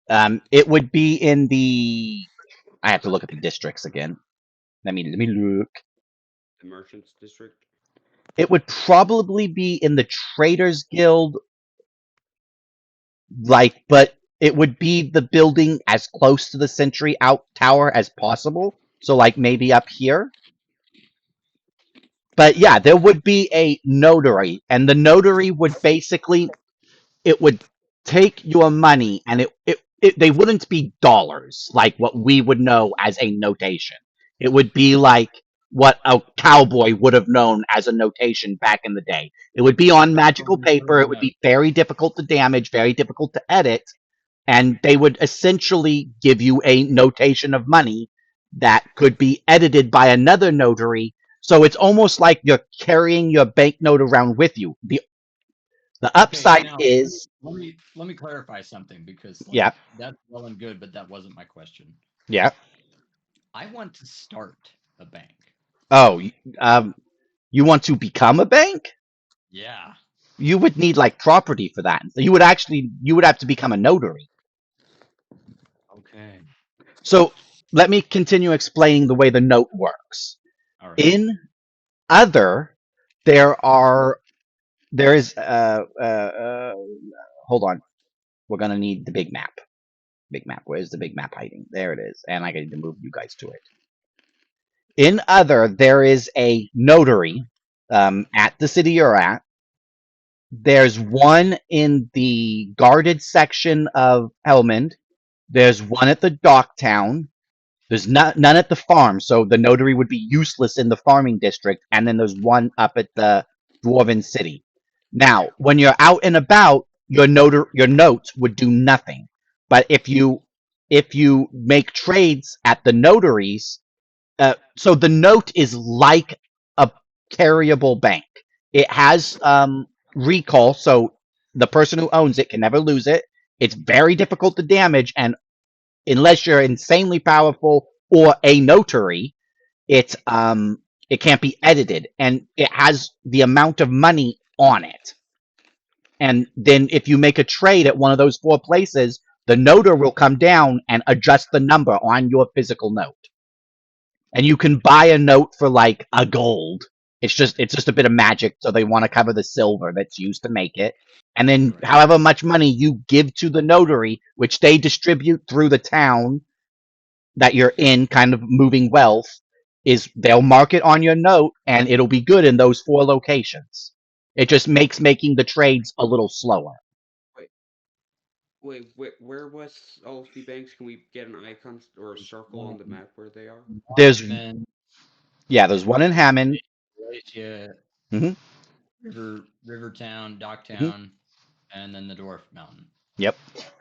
It would be in the. I have to look at the districts again. Let me look. The Merchants District. It would probably be in the Traders Guild, but it would be the building as close to the Sentry Out Tower as possible. So, maybe up here. But yeah, there would be a notary, and the notary would basically, it would take your money, and they wouldn't be dollars like what we would know as a notation. It would be like what a cowboy would have known as a notation back in the day. It would be on magical paper. It would be very difficult to damage, very difficult to edit, and they would essentially give you a notation of money that could be edited by another notary. So it's almost like you're carrying your banknote around with you. The upside now, is let me clarify something because Yeah. that's well and good, but that wasn't my question. yeah. I want to start a bank. Oh, you want to become a bank? Yeah. You would need like property for that. You would have to become a notary. Okay. So let me continue explaining the way the note works. All right. In other, there is hold on. We're gonna need the big map. Big map. Where's the big map hiding? There it is. And I need to move you guys to it. In other, there is a notary at the city you're at. There's one in the guarded section of Helmand. There's one at the dock town. There's none at the farm, so the notary would be useless in the farming district. And then there's one up at the Dwarven City. Now, when you're out and about, your notes would do nothing. But if you make trades at the notaries, so the note is like a carryable bank. It has recall, so the person who owns it can never lose it. It's very difficult to damage, and unless you're insanely powerful or a notary, it can't be edited, and it has the amount of money on it. And then if you make a trade at one of those 4 places, the noter will come down and adjust the number on your physical note. And you can buy a note for like a gold. It's just a bit of magic, so they want to cover the silver that's used to make it. And then Right. however much money you give to the notary, which they distribute through the town that you're in, kind of moving wealth, is they'll mark it on your note and it'll be good in those 4 locations. It just makes making the trades a little slower. Wait, where was all of the banks? Can we get an icon or a circle on the map where they are? There's Then there's one in Hammond. Glacier, Mhm. Rivertown, Docktown, and then the Dwarf Mountain. Yep.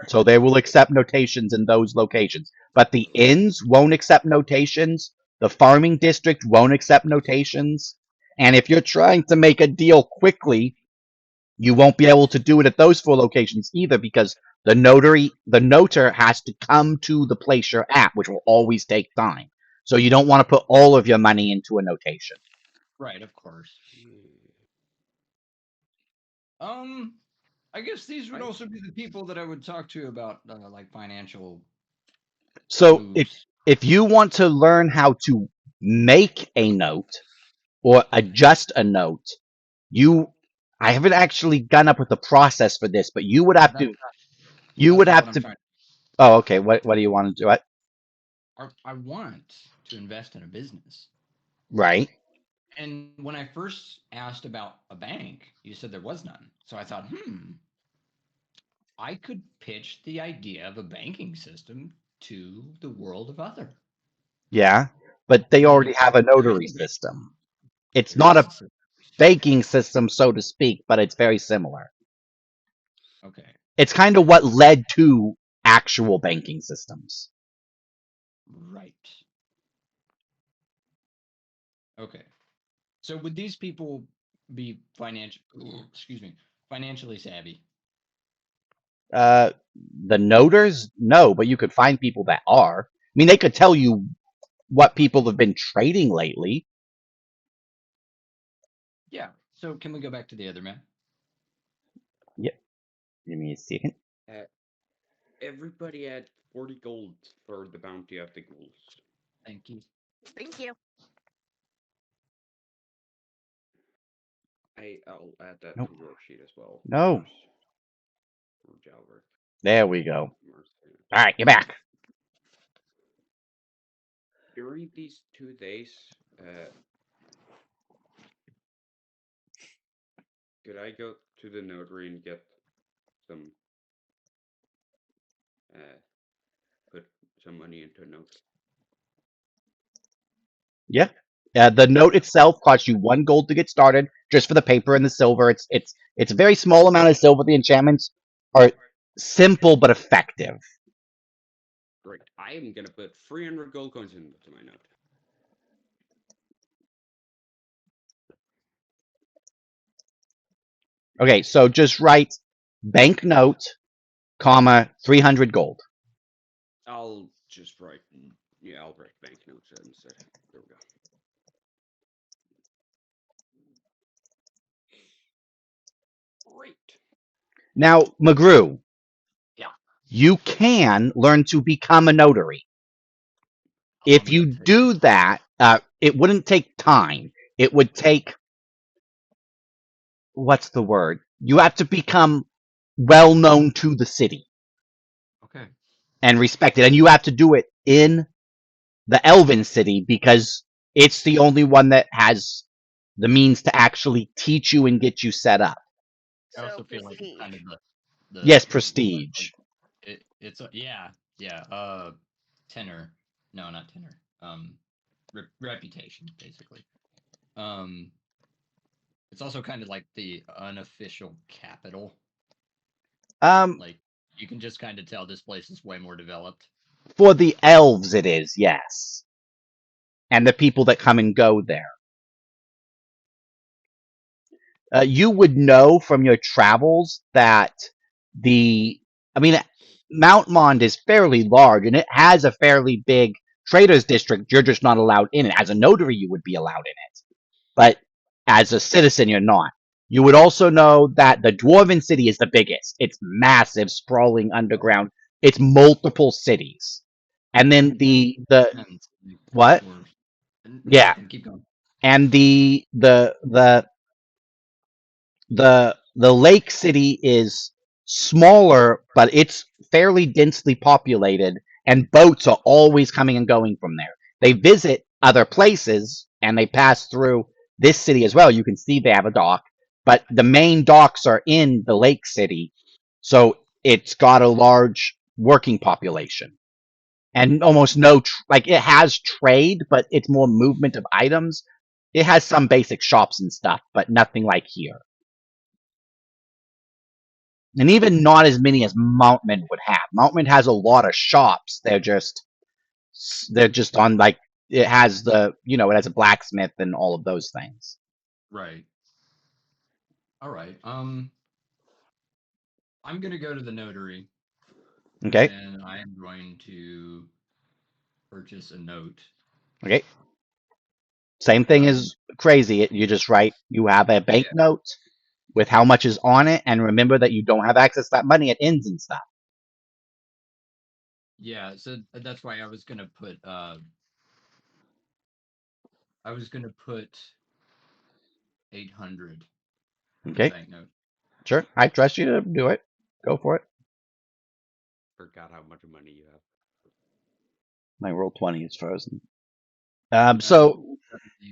So they will accept notations in those locations. But the inns won't accept notations. The farming district won't accept notations. And if you're trying to make a deal quickly, you won't be able to do it at those 4 locations either, because the noter has to come to the place you're at, which will always take time. So you don't want to put all of your money into a notation. Right, of course. I guess these would also be the people that I would talk to about like financial So moves. if you want to learn how to make a note or adjust a note, I haven't actually gone up with the process for this, but you would have to Oh, okay. What do you want to do? I want to invest in a business. Right. And when I first asked about a bank, you said there was none. So I thought, I could pitch the idea of a banking system to the world of other. Yeah, but they already have a notary system. It's not a banking system, so to speak, but it's very similar. Okay. It's kind of what led to actual banking systems. Right. Okay. So would these people be financially savvy? The noters, no, but you could find people that are. I mean, they could tell you what people have been trading lately. Yeah. So can we go back to the other man? Yep. Give me a second. Everybody add 40 gold for the bounty of the ghouls. Thank you. Thank you. I'll add that Nope. to your sheet as well. No. From Jalbert. There we go. All right, you're back. During these 2 days, could I go to the notary and get some, put some money into a note? Yeah. The note itself costs you 1 gold to get started, just for the paper and the silver. It's a very small amount of silver. The enchantments are simple but effective. Great. I am gonna put 300 gold coins into my note. Okay, so just write banknote, comma 300 gold. I'll just write. Yeah, I'll write banknotes instead. There we go. Great. Now, McGrew. Yeah. You can learn to become a notary. If you do that, it wouldn't take time. It would take, what's the word? You have to become well known to the city Okay. and respected, and you have to do it in the Elven city because it's the only one that has the means to actually teach you and get you set up. I So also feel like it's kind of prestige. the Yes, prestige. it's yeah. Tenor. No, not tenor. Reputation basically. It's also kind of like the unofficial capital. Like you can just kind of tell this place is way more developed. For the elves, it is, yes, and the people that come and go there. You would know from your travels that Mount Mond is fairly large and it has a fairly big traders district. You're just not allowed in it. As a notary, you would be allowed in it, but as a citizen, you're not. You would also know that the Dwarven city is the biggest. It's massive, sprawling underground. It's multiple cities, and then the what? Yeah, Nothing, keep going. and the lake city is smaller, but it's fairly densely populated, and boats are always coming and going from there. They visit other places and they pass through this city as well. You can see they have a dock, but the main docks are in the lake city, so it's got a large working population. And almost no, like it has trade, but it's more movement of items. It has some basic shops and stuff, but nothing like here. And even not as many as Mountman would have. Mountman has a lot of shops. They're just on like it has it has a blacksmith and all of those things. Right. All right. I'm gonna go to the notary. Okay. And I am going to purchase a note. Okay. Same thing as crazy. You just write. You have a banknote with how much is on it, and remember that you don't have access to that money at inns and stuff. Yeah, so that's why I was gonna put 800. Okay. Banknote. Sure. I trust you to do it. Go for it. Forgot how much money you have. My Roll20 is frozen. So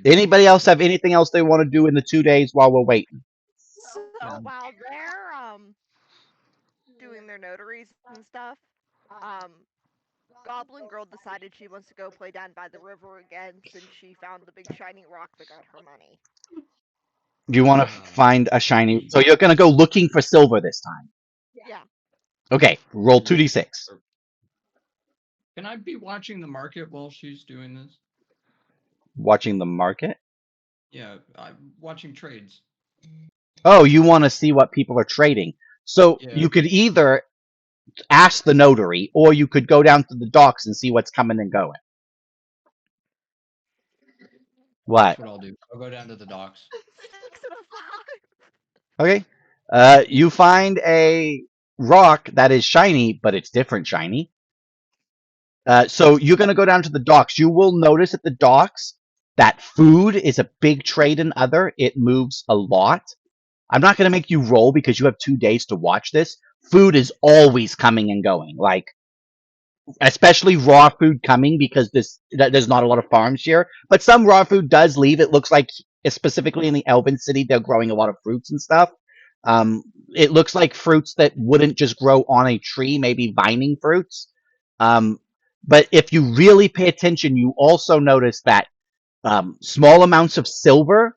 anybody else have anything else they want to do in the 2 days while we're waiting? So while they're doing their notaries and stuff, Goblin Girl decided she wants to go play down by the river again since she found the big shiny rock that got her money. Do you want to find a shiny? So you're gonna go looking for silver this time. Yeah. Okay. Roll 2d6. Can I be watching the market while she's doing this? Watching the market? Yeah, I'm watching trades. Oh, you want to see what people are trading. So you could either ask the notary, or you could go down to the docks and see what's coming and going. What? That's what I'll do. I'll go down to the docks. 6 and a 5. Okay. You find a rock that is shiny, but it's different shiny. So you're going to go down to the docks. You will notice at the docks that food is a big trade in other. It moves a lot. I'm not going to make you roll because you have 2 days to watch this. Food is always coming and going, like especially raw food coming because there's not a lot of farms here. But some raw food does leave. It looks like specifically in the Elven City, they're growing a lot of fruits and stuff. It looks like fruits that wouldn't just grow on a tree, maybe vining fruits. But if you really pay attention, you also notice that Small amounts of silver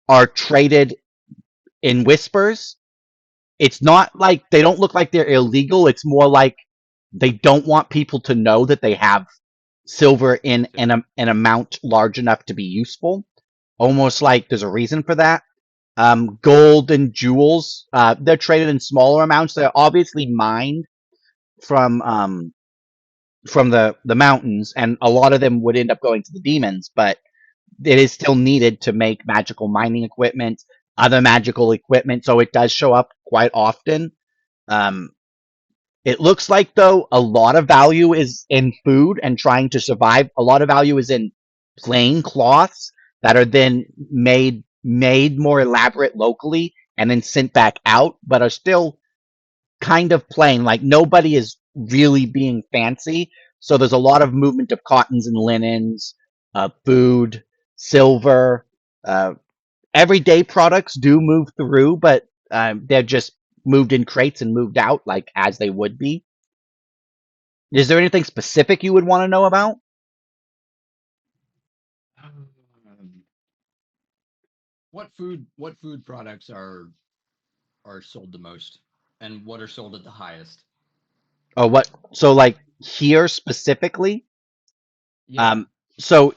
are traded in whispers. It's not like they don't look like they're illegal. It's more like they don't want people to know that they have silver in an amount large enough to be useful. Almost like there's a reason for that. Gold and jewels, they're traded in smaller amounts. They're obviously mined from the mountains, and a lot of them would end up going to the demons, but it is still needed to make magical mining equipment, other magical equipment, so it does show up quite often. It looks like, though, a lot of value is in food and trying to survive. A lot of value is in plain cloths that are then made more elaborate locally and then sent back out, but are still kind of plain. Like, nobody is really being fancy. So there's a lot of movement of cottons and linens, food, silver. Everyday products do move through, but they're just moved in crates and moved out, like as they would be. Is there anything specific you would want to know about? What food products are sold the most, and what are sold at the highest? Oh, what? So, like here specifically, Yeah. so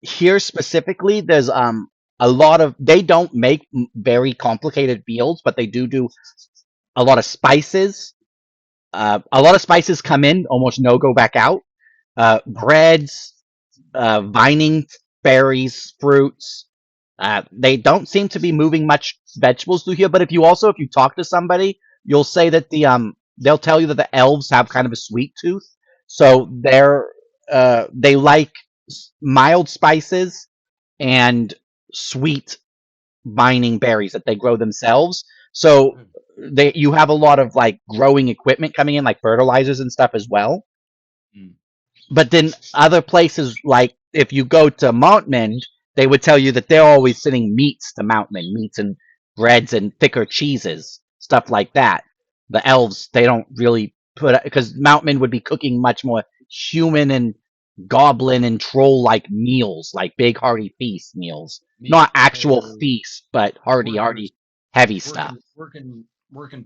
here specifically, there's a lot of they don't make very complicated meals, but they do a lot of spices. A lot of spices come in, almost no go back out. Breads, vining, berries, fruits. They don't seem to be moving much vegetables through here. But if you talk to somebody, you'll say that they'll tell you that the elves have kind of a sweet tooth, so they like mild spices and sweet vining berries that they grow themselves. So you have a lot of like growing equipment coming in, like fertilizers and stuff as well. Mm. But then other places, like if you go to Montmond, they would tell you that they're always sending meats to Mountain, meats and breads and thicker cheeses, stuff like that. The elves, they don't really put, because Mountain would be cooking much more human and goblin and troll like meals, like big hearty feast meals. Not actual So feasts, but hearty heavy stuff. working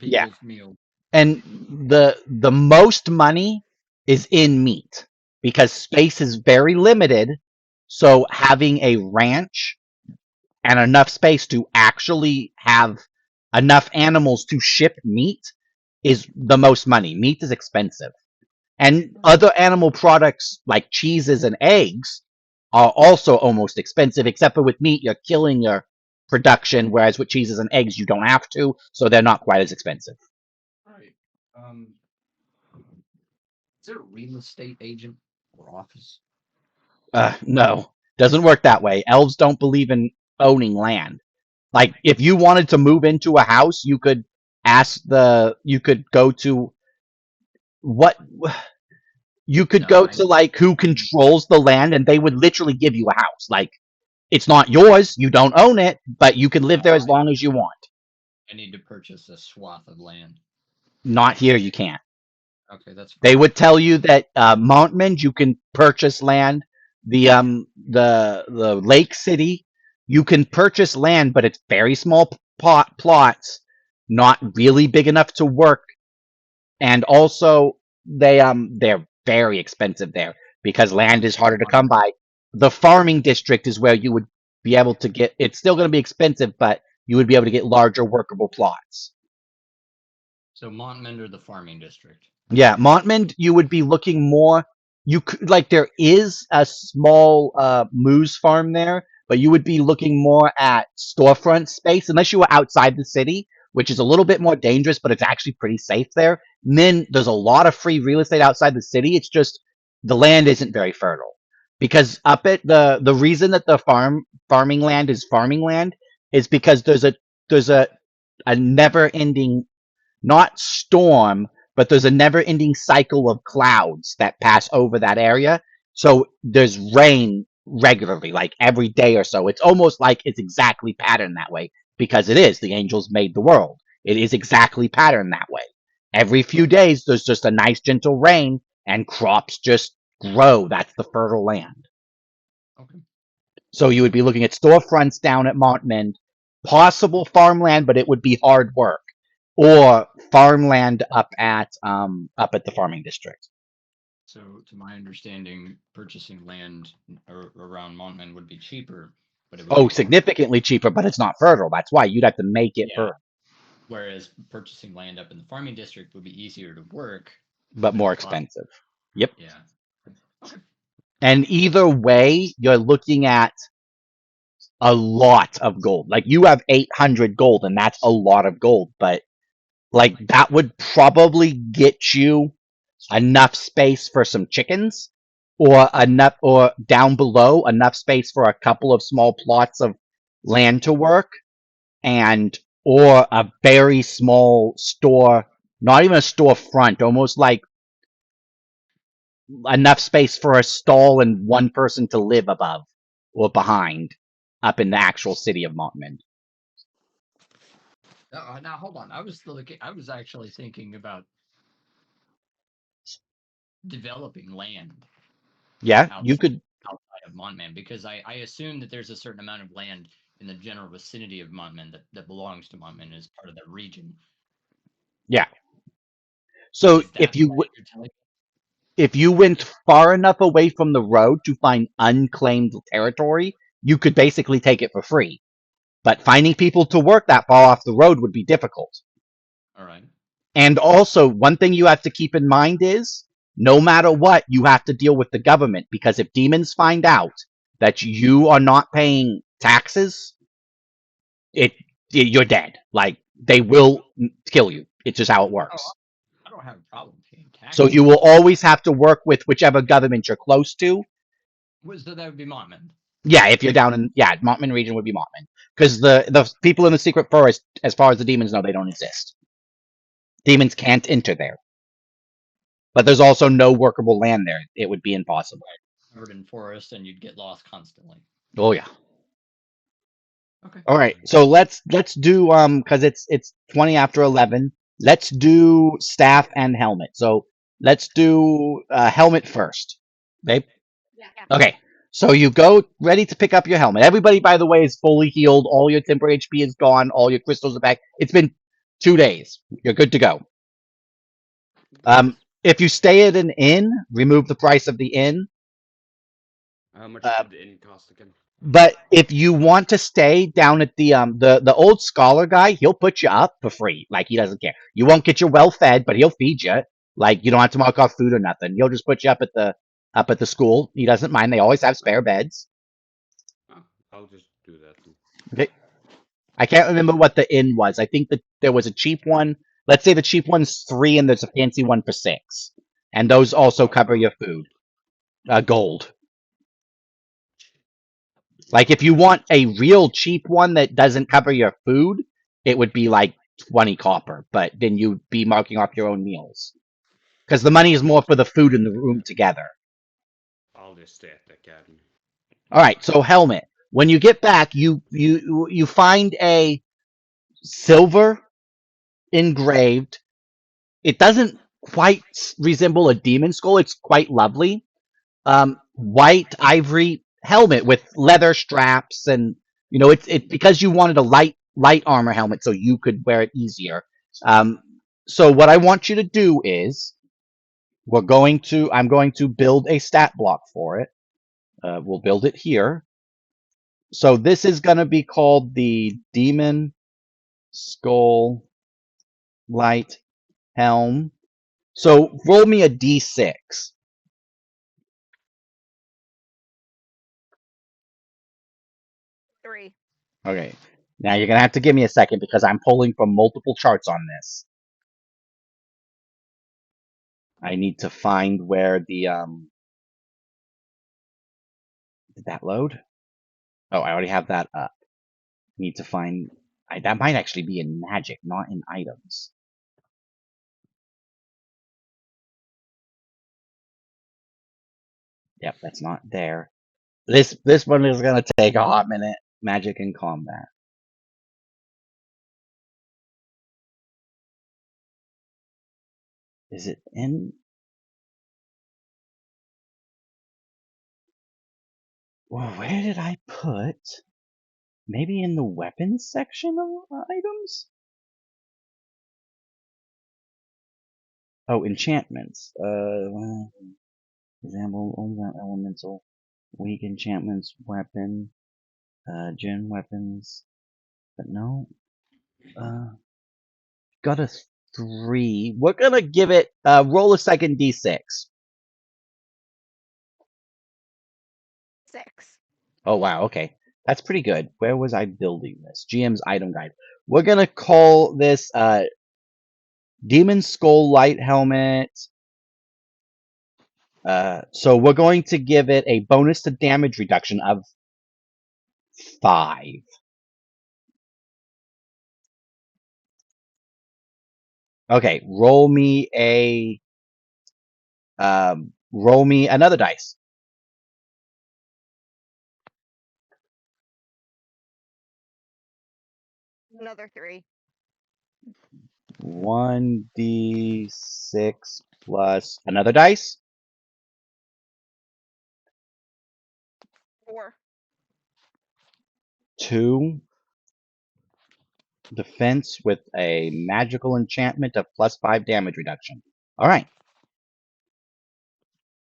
Yeah. people's meal. And the most money is in meat because space is very limited. So having a ranch and enough space to actually have enough animals to ship meat is the most money. Meat is expensive. And other animal products like cheeses and eggs are also almost expensive, except for with meat, you're killing your production, whereas with cheeses and eggs, you don't have to, so they're not quite as expensive. Right. Is there a real estate agent or office? No, doesn't work that way. Elves don't believe in owning land. Like, if you wanted to move into a house, you could go to what you could No, go to like who controls the land, and they would literally give you a house. Like, it's not yours, you don't own it, but you can live there as long as you want. I need to purchase a swath of land. Not here, you can't. Okay, that's fine. They would tell you that Montmond, you can purchase land. The Lake City, you can purchase land, but it's very small plots, not really big enough to work. And also, they're very expensive there because land is harder to come by. The farming district is where you would be able to get. It's still going to be expensive, but you would be able to get larger workable plots. So Montmond or the farming district? Yeah, Montmond, you would be looking more. You could like there is a small moose farm there, but you would be looking more at storefront space unless you were outside the city, which is a little bit more dangerous, but it's actually pretty safe there. And then there's a lot of free real estate outside the city. It's just the land isn't very fertile because up at the reason that the farming land is farming land is because there's a never ending, not storm, but there's a never ending cycle of clouds that pass over that area. So there's rain regularly, like every day or so. It's almost like it's exactly patterned that way because it is. The angels made the world. It is exactly patterned that way. Every few days, there's just a nice gentle rain and crops just grow. That's the fertile land. Okay. So you would be looking at storefronts down at Montmond, possible farmland, but it would be hard work, or farmland up at the farming district. So, to my understanding, purchasing land around Montman would be cheaper, but it would Oh, be significantly cheaper, but it's not fertile. That's why you'd have to make it Yeah. fertile, Whereas purchasing land up in the farming district would be easier to work, but more it's cost- expensive. Yep. Yeah. And either way, you're looking at a lot of gold. Like you have 800 gold, and that's a lot of gold, but like that would probably get you enough space for some chickens, or enough, or down below enough space for a couple of small plots of land to work, and or a very small store, not even a storefront, almost like enough space for a stall and one person to live above or behind up in the actual city of Montmond. Now hold on. I was actually thinking about developing land Yeah, you outside, could. outside of Montman because I assume that there's a certain amount of land in the general vicinity of Montman that belongs to Montman as part of that region. Yeah. So Is that what you're telling me? if you went far enough away from the road to find unclaimed territory, you could basically take it for free. But finding people to work that far off the road would be difficult. All right. And also, one thing you have to keep in mind is no matter what, you have to deal with the government, because if demons find out that you are not paying taxes, you're dead. Like, they will kill you. It's just how it works. I don't have a problem paying taxes. So you will always have to work with whichever government you're close to. So that would be Montman. Yeah, if you're down in Montman region would be Montman, because the people in the secret forest, as far as the demons know, they don't exist. Demons can't enter there. But there's also no workable land there. It would be impossible. Covered in forest, and you'd get lost constantly. Oh yeah. Okay. All right. So let's do because it's 20 after 11. Let's do staff and helmet. So let's do helmet first. Babe. Yeah. Okay. So you go ready to pick up your helmet. Everybody, by the way, is fully healed. All your temporary HP is gone. All your crystals are back. It's been 2 days. You're good to go. If you stay at an inn, remove the price of the inn. How much did the inn cost again? But if you want to stay down at the old scholar guy, he'll put you up for free. Like, he doesn't care. You won't get your well fed, but he'll feed you. Like, you don't have to mark off food or nothing. He'll just put you up at the school. He doesn't mind. They always have spare beds. Oh, I'll just do that. Then. Okay. I can't remember what the inn was. I think that there was a cheap one. Let's say the cheap one's 3 and there's a fancy one for 6. And those also cover your food. Gold. Like, if you want a real cheap one that doesn't cover your food, it would be like 20 copper, but then you'd be marking off your own meals. Because the money is more for the food in the room together. I'll just stay at the academy. Alright, so helmet. When you get back, you find a silver engraved. It doesn't quite resemble a demon skull. It's quite lovely. White ivory helmet with leather straps, and it's because you wanted a light armor helmet so you could wear it easier. So what I want you to do is I'm going to build a stat block for it. We'll build it here. So this is going to be called the Demon Skull Light Helm. So roll me a d6. 3. Okay. Now you're gonna have to give me a second because I'm pulling from multiple charts on this. I need to find where the did that load? Oh, I already have that up. Need to find that might actually be in magic, not in items. Yep, that's not there. This one is gonna take a hot minute. Magic and combat. Is it in? Well, where did I put? Maybe in the weapons section of items? Oh, enchantments. Example, elemental, weak enchantments, weapon, gem weapons. But no. Got a 3. We're gonna give it, roll a second d6. 6. Oh, wow, okay. That's pretty good. Where was I building this? GM's item guide. We're gonna call this, Demon Skull Light Helmet. So we're going to give it a bonus to damage reduction of 5. Okay, roll me another dice. Another 3. 1d6 plus another dice. 4. 2 defense with a magical enchantment of plus 5 damage reduction. All right.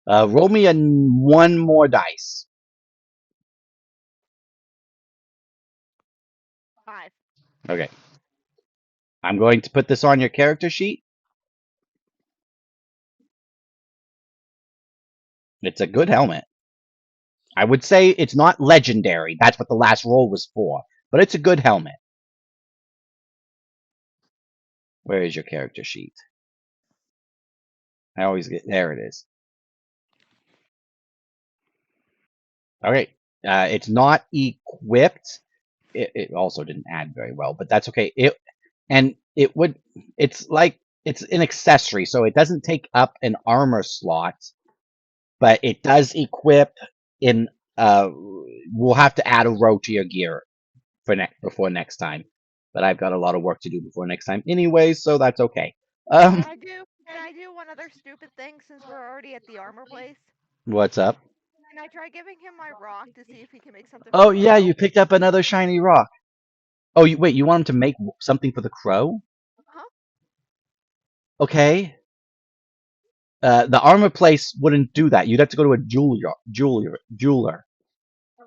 Roll me one more dice. 5. Okay. I'm going to put this on your character sheet. It's a good helmet. I would say it's not legendary. That's what the last roll was for. But it's a good helmet. Where is your character sheet? I always get... There it is. Okay. It's not equipped. It also didn't add very well, but that's okay. It's like, it's an accessory, so it doesn't take up an armor slot, but it does equip in, we'll have to add a row to your gear before next time. But I've got a lot of work to do before next time anyway, so that's okay. Can I do one other stupid thing since we're already at the armor place? What's up? Can I try giving him my rock to see if he can make something? Oh for the yeah, crow? you picked up another shiny rock. Oh, wait, you want him to make something for the crow? Uh-huh. Okay. The armor place wouldn't do that. You'd have to go to a jeweler.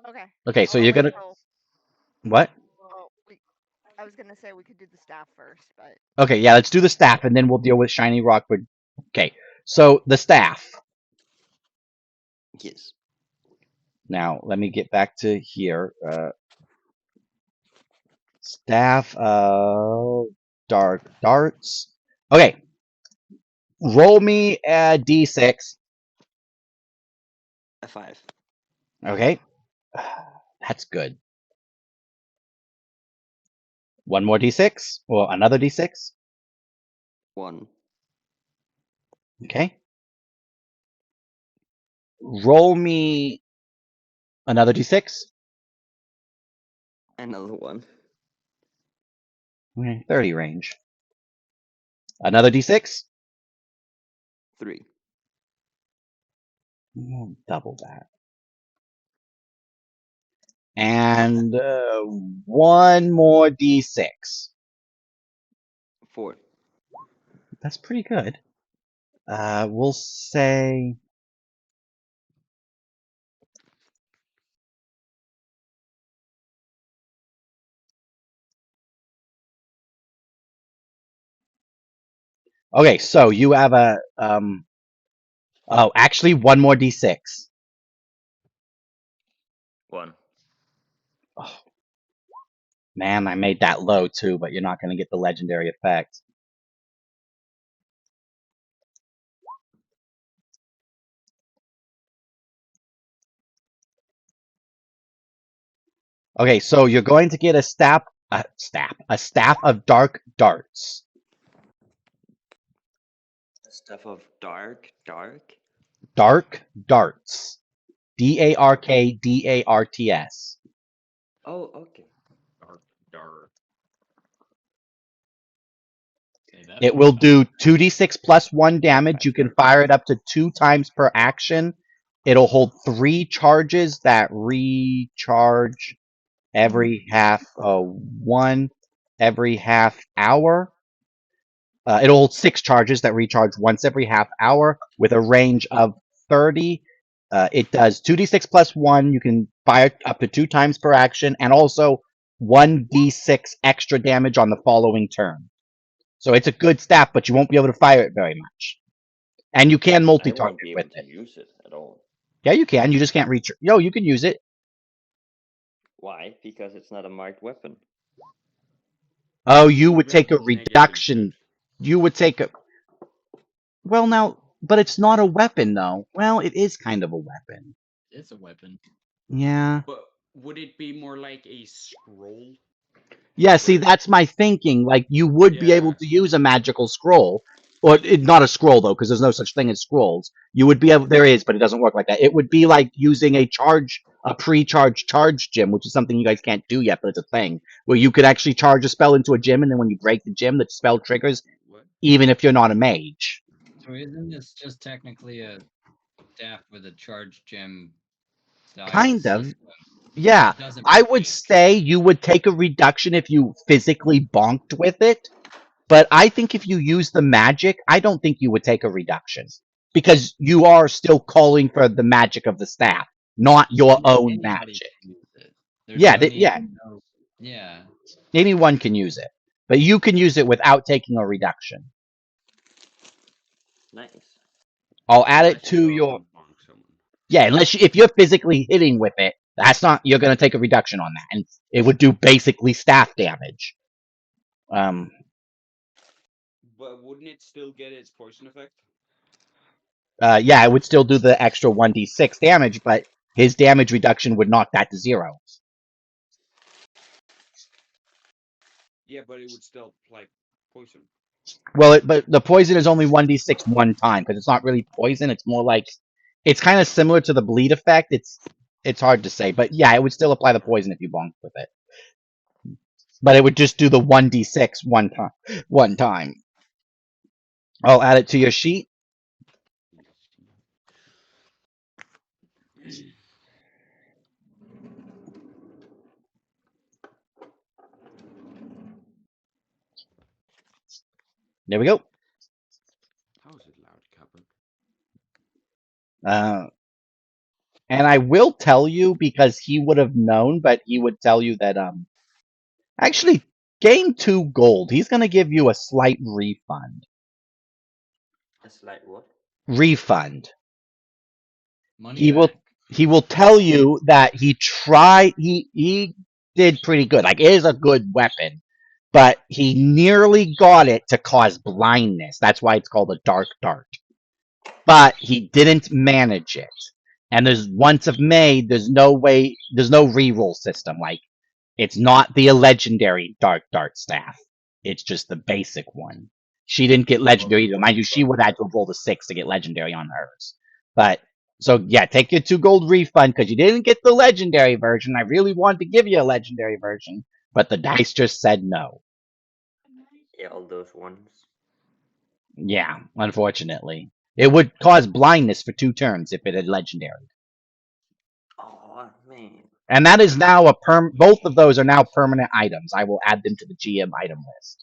Okay. Okay, so I'll you're wait gonna... till- What? well, I was gonna say we could do the staff first, but Okay, yeah, let's do the staff, and then we'll deal with shiny rock. Okay, so the staff. Yes. Now, let me get back to here. Staff of dark darts. Okay. Roll me a d6. A 5. Okay. That's good. One more d6. Or another d6. 1. Okay. Roll me another d6. Another 1. Okay, 30 range. Another d6. 3. Double that. And one more d6. 4. That's pretty good. We'll say... Okay, so you have a... Oh, actually, one more d6. 1. Oh, man, I made that low too, but you're not going to get the legendary effect. Okay, so you're going to get a staff of dark darts. Stuff of dark. Dark darts. DARKDARTS. Oh, okay. Dark. Say that It one will more do time. 2d6 plus 1 damage. You can fire it up to 2 times per action. It'll hold 3 charges that recharge every one every half hour. It'll hold 6 charges that recharge once every half hour with a range of 30. It does 2d6 plus 1. You can fire up to 2 times per action, and also 1d6 extra damage on the following turn. So it's a good staff, but you won't be able to fire it very much. And you can I multi-target won't be able with to it. use it at all. Yeah, you can. You just can't reach it. Yo, you can use it. Why? Because it's not a marked weapon. Oh, you would take a Negative reduction. instead. You would take a. Well, now, but it's not a weapon, though. Well, it is kind of a weapon. It's a weapon. Yeah. But would it be more like a scroll? Yeah, see, Where- that's my thinking. Like, you would be able Yeah. to use a magical scroll. Or, not a scroll, though, because there's no such thing as scrolls. You would be able. There is, but it doesn't work like that. It would be like using a pre-charge charge gem, which is something you guys can't do yet, but it's a thing. Where you could actually charge a spell into a gem, and then when you break the gem, the spell triggers, What? even if you're not a mage. So isn't this just technically a staff with a charge gem style Kind of. system? Yeah. It doesn't I would break. say you would take a reduction if you physically bonked with it. But I think if you use the magic, I don't think you would take a reduction. Because you are still calling for the magic of the staff, not your own Anybody magic. can use it. There's Yeah, no need yeah. to know. Yeah. Anyone can use it. But you can use it without taking a reduction. Nice. I'll add it Unless you to go your. and bonk someone. Yeah, if you're physically hitting with it, that's not. You're going to take a reduction on that. And it would do basically staff damage. But wouldn't it still get its poison effect? Yeah, it would still do the extra 1d6 damage, but his damage reduction would knock that to 0. Yeah, but it would still like poison. Well, but the poison is only 1d6 one time because it's not really poison. It's more like it's kind of similar to the bleed effect. It's hard to say, but yeah, it would still apply the poison if you bonked with it. But it would just do the 1d6 one time. One time. I'll add it to your sheet. There we go. How is it loud cupboard? And I will tell you because he would have known, but he would tell you that actually gain 2 gold. He's gonna give you a slight refund. A slight what? Refund. Money He will back. he will tell you that he did pretty good. Like it is a good weapon, but he nearly got it to cause blindness. That's why it's called a dark dart. But he didn't manage it. And once it's made, there's no reroll system. Like it's not the legendary dark dart staff. It's just the basic one. She didn't get legendary either. Mind you, she would have had to have rolled a 6 to get legendary on hers. But so yeah, take your 2 gold refund because you didn't get the legendary version. I really wanted to give you a legendary version, but the dice just said no. Yeah, all those ones. Yeah, unfortunately. It would cause blindness for 2 turns if it had legendary. Oh man. And that is now both of those are now permanent items. I will add them to the GM item list.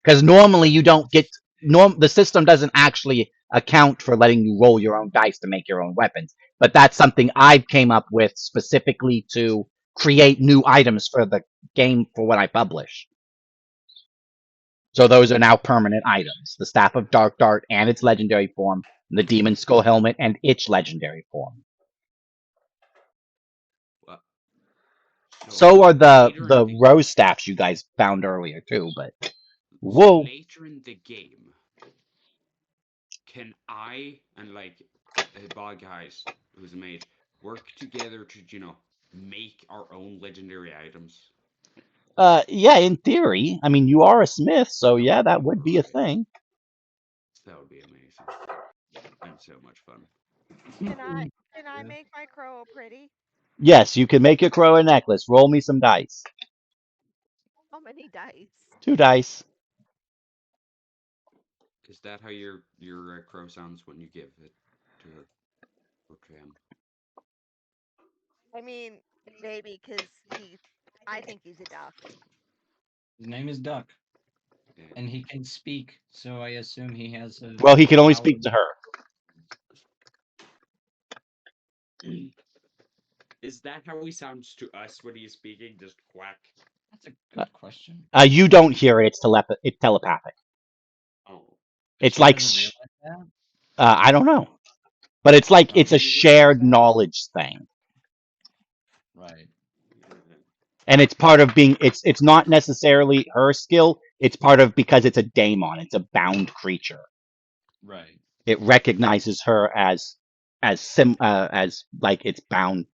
Because normally you don't get the system doesn't actually account for letting you roll your own dice to make your own weapons. But that's something I came up with specifically to create new items for the game for when I publish. So those are now permanent items. The Staff of Dark Dart and its legendary form, the Demon Skull Helmet and its legendary form. What? No, So are later in the rose staffs you guys found earlier too, but So whoa. later in the game, can I and like bad guys who's a mage work together to make our own legendary items? Yeah, in theory. I mean, you are a smith, so yeah, that would be a thing. That would be amazing and so much fun. Can I make my crow pretty? Yes, you can make your crow a necklace. Roll me some dice. How many dice? 2 dice. Is that how your crow sounds when you give it to her? to him. I mean, maybe because I think he's a duck. His name is Duck, Yeah. and he can speak, so I assume he has a. Well, he can only power- speak to her. Is that how he sounds to us when he's speaking? Just quack. That's a good question. You don't hear it. It's telepathic. Oh. It's She like doesn't sh- realize that? I don't know, but it's like Oh. it's a Do you realize shared that? knowledge thing, Right. and it's part of being. It's not necessarily her skill. It's part of because it's a daemon. It's a bound creature. Right. It recognizes her as like it's bound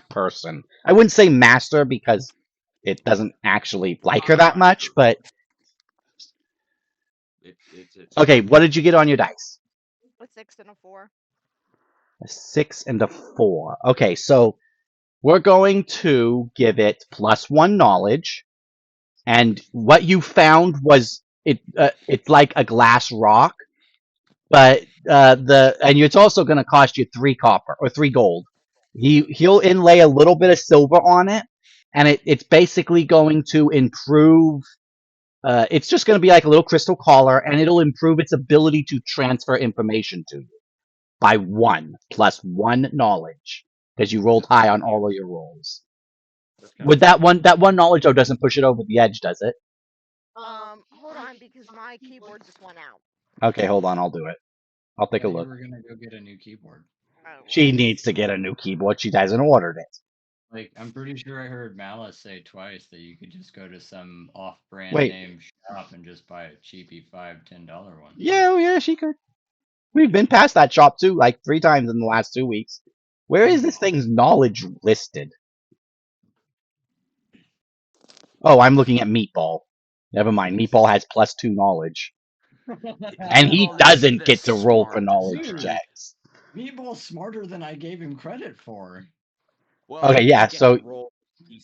person. I wouldn't say master because it doesn't actually like her that much, but It's okay. What did you get on your dice? A 6 and a 4. A 6 and a 4. Okay, so we're going to give it +1 knowledge, and what you found was it's like a glass rock, but it's also going to cost you 3 copper or 3 gold. He'll inlay a little bit of silver on it, and it's basically going to improve. It's just going to be like a little crystal collar, and it'll improve its ability to transfer information to you by 1 +1 knowledge because you rolled high on all of your rolls. That's kind Would that one knowledge though doesn't push it over the edge, does it? Hold on, because my keyboard just went out. Okay, hold on, I'll do it. I'll take a Yeah, you look. were gonna go get a new keyboard. Oh, She well. needs to get a new keyboard. She hasn't ordered it. Like, I'm pretty sure I heard Malice say twice that you could just go to some off-brand Wait. name shop and just buy a cheapy $5-10 one. Yeah, she could. We've been past that shop too, like 3 times in the last 2 weeks. Where is this thing's knowledge listed? Oh, I'm looking at Meatball. Never mind. Meatball has +2 knowledge. And he Meatball is doesn't the get to roll for smartest knowledge Dude. guy. checks. Meatball's smarter than I gave him credit for. Well, Okay, he yeah, doesn't get so to roll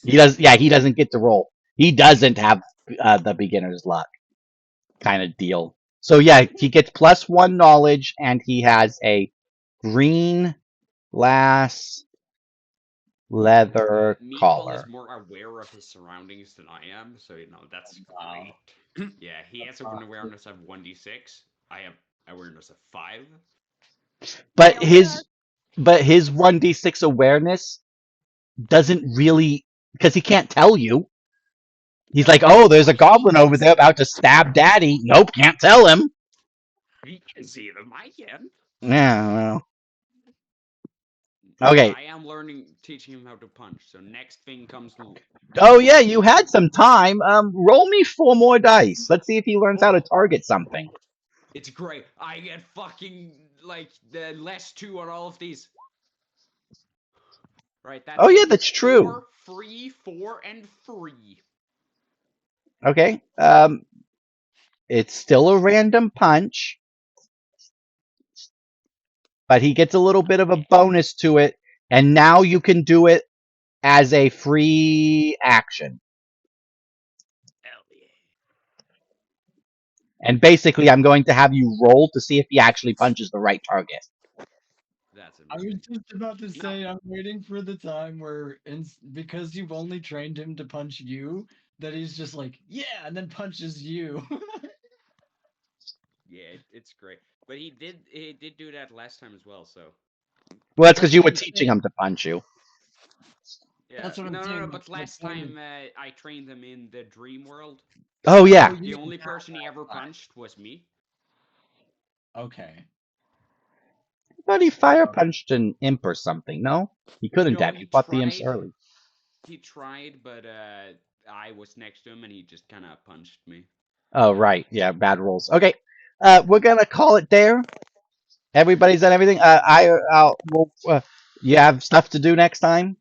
he doesn't get to roll. He doesn't have the beginner's luck kind of deal. So yeah, he gets +1 knowledge, and he has a green glass leather Meatball collar. is more aware of his surroundings than I am, so that's Wow. great. Yeah, he has an awareness of 1d6. I have awareness of 5. But Yeah, his 1d6 awareness doesn't really, because he can't tell you. He's like, oh, there's a goblin over there about to stab Daddy. Nope, can't tell him. He can see them. I can. Yeah, well. Okay. I am teaching him how to punch. So next thing comes. Oh yeah, you had some time. Roll me 4 more dice. Let's see if he learns how to target something. It's great. I get fucking like the +2 on all of these. Right. That's Oh yeah, that's true. 4, free, 4, and free. Okay. It's still a random punch, but he gets a little bit of a bonus to it, and now you can do it as a free action. Hell yeah. And basically, I'm going to have you roll to see if he actually punches the right target. That's I was amazing. just about to say, I'm waiting for the time where, because you've only trained him to punch you, that he's just like, yeah, and then punches you. Yeah, it's great. But he did do that last time as well. So. Well, that's because That's you what were I'm teaching saying. him to punch you. Yeah. That's what I'm No, saying, but my last point is- time I trained him in the dream world. Oh yeah. Oh, The yeah, only that person he ever time. punched was me. Okay. I thought he fire punched an imp or something. No, he couldn't No, have. he He fought the imps tried. early. He tried, but I was next to him and he just kind of punched me. Oh right, yeah, bad rolls. Okay, we're gonna call it there. Everybody's done everything. You have stuff to do next time.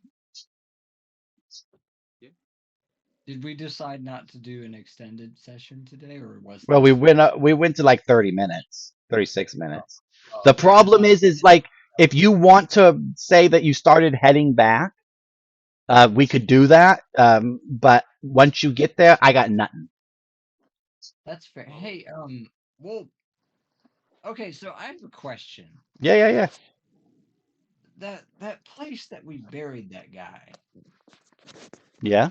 Did we decide not to do an extended session today, or was Well, this- we went to like 30 minutes, 36 minutes. Oh, The okay, problem I thought- is like if you want to say that you started heading back, we could do that. But once you get there, I got nothing. That's fair. Hey, well, okay, so I have a question. Yeah. that place that we buried that guy. Yeah.